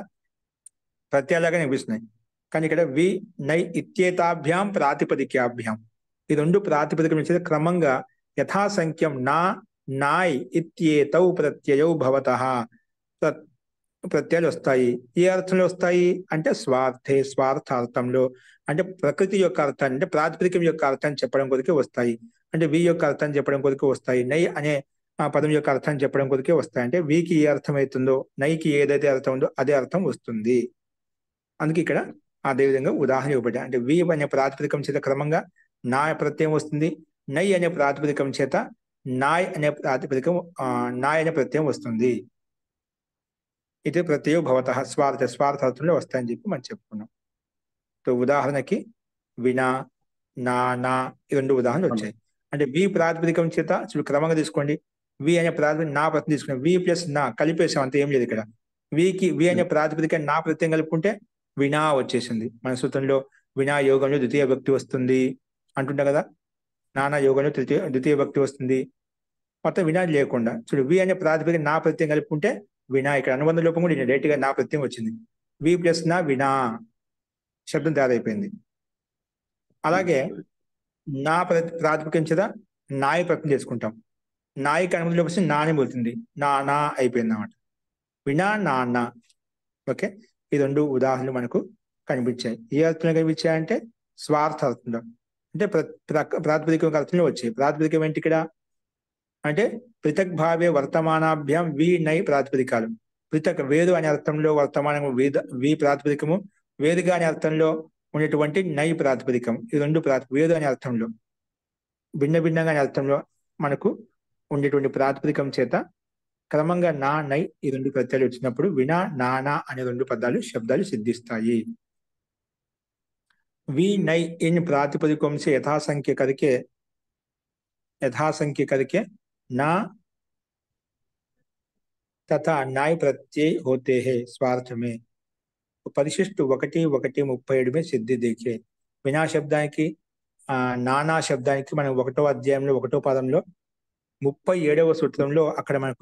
ప్రత్యయాలుగా కనిపిస్తున్నాయి, కానీ ఇక్కడ వి నై ఇత్యేతాభ్యాం ప్రాతిపదికాభ్యాం ఈ రెండు ప్రాతిపదికం చేత క్రమంగా యథాసంఖ్యం నా నాయ్ ఇత్యేతౌ ప్రత్యయౌ భవతః ప్రత్యయాలు వస్తాయి. ఏ అర్థంలో వస్తాయి అంటే స్వార్థార్థంలో, అంటే ప్రకృతి యొక్క అర్థాన్ని అంటే ప్రాతిపదికం యొక్క అర్థాన్ని చెప్పడం కొరికే వస్తాయి, అంటే వి యొక్క అర్థాన్ని చెప్పడం కొరికే వస్తాయి, నై అనే పదం యొక్క అర్థాన్ని చెప్పడం కొరికే వస్తాయి. అంటే వికి ఏ అర్థం అవుతుందో నైకి ఏదైతే అర్థం ఉందో అదే అర్థం వస్తుంది. అందుకే ఇక్కడ అదేవిధంగా ఉదాహరణ ఇవ్వబడ్డాయి. అంటే వి అనే ప్రాతిపదికం చేత క్రమంగా నా ప్రత్యయం వస్తుంది, నై అనే ప్రాతిపదికం చేత నాయ్ అనే ప్రత్యయం వస్తుంది. ఇది ప్రత్యయో భవతః స్వార్థార్థంలో వస్తాయని చెప్పి మనం చెప్పుకున్నాం. సో ఉదాహరణకి వినా, నా ఈ రెండు ఉదాహరణలు వచ్చాయి. అంటే వి ప్రాతిపదికం చేత క్రమంగా తీసుకోండి, వి అనే ప్రాతిపదిక నా ప్రత్యయం తీసుకున్నాం, వి ప్లస్ నా కలిపేసాం, అంత ఏం లేదు ఇక్కడ. వి అనే ప్రాతిపదిక నా ప్రత్యయం కలుపుకుంటే వినా వచ్చేసింది. మన సూత్రంలో వినా యోగంలో ద్వితీయ భక్తి వస్తుంది అంటుంటా కదా, నానా యోగంలో ద్వితీయ భక్తి వస్తుంది, మొత్తం వినా లేకుండా చూడు వి అనే ప్రాతిపదిక నా ప్రత్యయం కలుపుకుంటే వినా, ఇక్కడ అనుబంధ లోపం కూడా డైరెక్ట్ గా నా ప్రత్యయం వచ్చింది, వి ప్లస్ నా వినా శబ్దం తయారైపోయింది. అలాగే నా ప్రాతిపదికం చేత నాయ ప్రత్యయం చేసుకుంటాం, నాయకి అనుబంధ లోపం వస్తే నాని పోతుంది, నా అయిపోయింది అన్నమాట, వినా నాన్న. ఓకే, ఈ రెండు ఉదాహరణలు మనకు కనిపించాయి. ఏ అర్థంలో కనిపించాయంటే స్వార్థార్థంలో, అంటే ప్రాతిపదికం అర్థంలో వచ్చాయి. ప్రాతిపదికం ఏంటి ఇక్కడ అంటే పృథక్ భావే వర్తమానాభ్యాం వి నై ప్రాతిపదికాలు, పృథక్ వేరు అనే అర్థంలో వర్తమానము వి ప్రాతిపదికము, వేరుగా అనే అర్థంలో ఉన్నటువంటి నై ప్రాతిపదికం, ఈ రెండు వేరు అనే అర్థంలో భిన్న భిన్నంగా అనే అర్థంలో మనకు ఉండేటువంటి ప్రాతిపదికం చేత క్రమంగా నా నై ఈ రెండు ప్రత్యయాలు వచ్చినప్పుడు వినా నానా అనే రెండు శబ్దాలు సిద్ధిస్తాయి. వి నై इन प्रातिपदिकों से यथासंख्य करके ना तथा नाय प्रत्यय होते हैं स्वार्थ में. परिशिष्ट 1:1:37 में सिद्धि देखिए. వినా శబ్దానికి నానా శబ్దానికి మనం 1వ అధ్యాయంలో 1వ పాదంలో 37వ సూత్రంలో అక్కడ మనకు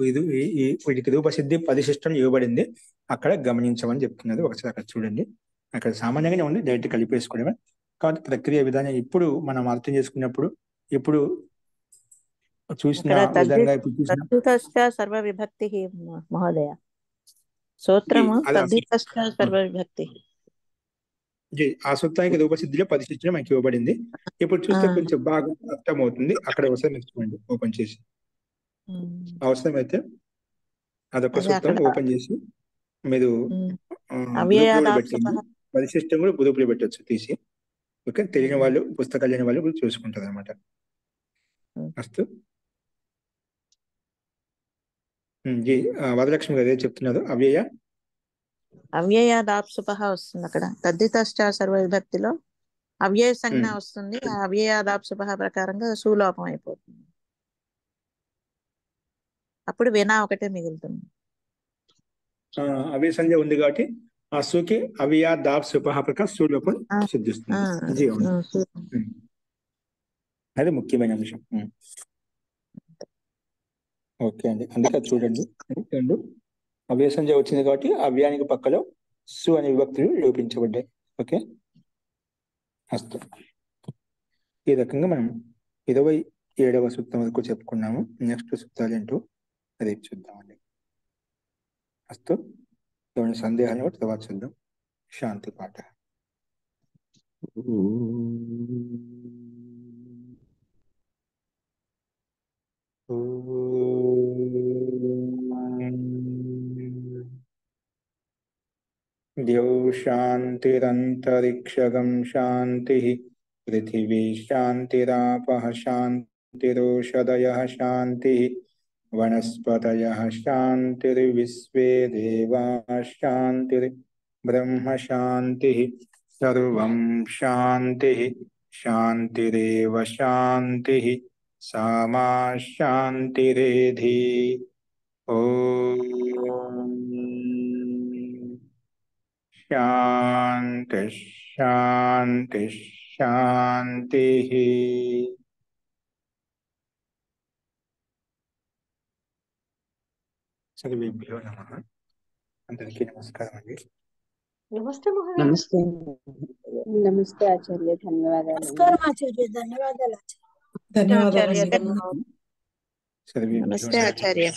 వీటికి రూపసిద్ధి పరిశిష్టం ఇవ్వబడింది, అక్కడ గమనించమని చెప్తున్నది. ఒకసారి అక్కడ చూడండి, అక్కడ సామాన్యంగానే ఉంది, డైరెక్ట్ కలిపేసుకోవడమే. కాబట్టి ప్రక్రియ విధానం ఇప్పుడు మనం అర్థం చేసుకున్నప్పుడు ఇప్పుడు చూసిన విధంగా సర్వ విభక్తి మహోదయ సూత్రము సర్వ విభక్తి ఆ సూత్రానికి రూపసిద్ధిలో పరిశిష్టం మనకి ఇవ్వబడింది. ఇప్పుడు చూస్తే కొంచెం బాగా అర్థమవుతుంది. అక్కడ ఒకసారి నేర్చుకోండి, ఓపెన్ చేసి అవసరమైతే అదొక సూత్రం ఓపెన్ చేసి మీరు పరిశిష్టం కూడా గ్రూపులో పెట్టచ్చు తీసి. ఓకే, తెలియని వాళ్ళు పుస్తకాలు లేని వాళ్ళు కూడా చూసుకుంటారు అనమాట. అస్తు వరలక్ష్మి గారు ఏదో చెప్తున్నారు. అవ్యయాదాప్సుపహ వస్తుంది అక్కడ. తద్దితశ్చ సర్వ విభక్తిలో అవ్యయ సంజ్ఞ వస్తుంది, ఆ అవ్యయాదాప్సుపహ ప్రకారంగా సులోపం అయిపోతుంది, అప్పుడు వినా ఒకటే మిగులుతుంది. అవ్యయ సంజ్ఞ ఉంది కాబట్టి ఆ సుకి అవియా దాప్ సుపహ ప్రకారం సు లోపల సిద్ధిస్తుంది. జీవం అది ముఖ్యమైన అంశం. ఓకే అండి, అందుకే అది చూడండి. రెండు అవ్యయ సంజ్ఞ వచ్చింది కాబట్టి అవ్యానికి పక్కలో సు అనే విభక్తులు లోపించబడ్డాయి. ఓకే, అస్తు. ఈ రకంగా మనం 27వ సూక్తం వరకు చెప్పుకున్నాము. నెక్స్ట్ సూక్తాలు ఏంటో అది చూద్దామండి. అస్తు, ఏమైనా సందేహాలు కూడా తర్వాత చూద్దాం. శాంతి పాట. द्यौ शान्तिरन्तरिक्षगं शान्तिः पृथिवी शान्तिरापः शान्तिरोषधयः शान्तिः वनस्पतयः शान्तिर्विश्वे देवाः शान्तिर्ब्रह्म शान्तिः सर्वं शान्तिः शान्तिरेव शान्तिः सामा शान्तिरेधि। ॐ शान्ति शान्ति शान्तिः। सर्वेभ्यो नमः। అందరికీ నమస్కారం అండి. నమస్తే మహోదయ. నమస్తే. నమస్తే ఆచార్య, ధన్యవాదాలు. నమస్కారం ఆచార్య, ధన్యవాదాలు. ధన్యవాదాలు. सर्वेभ्यो నమస్తే ఆచార్య.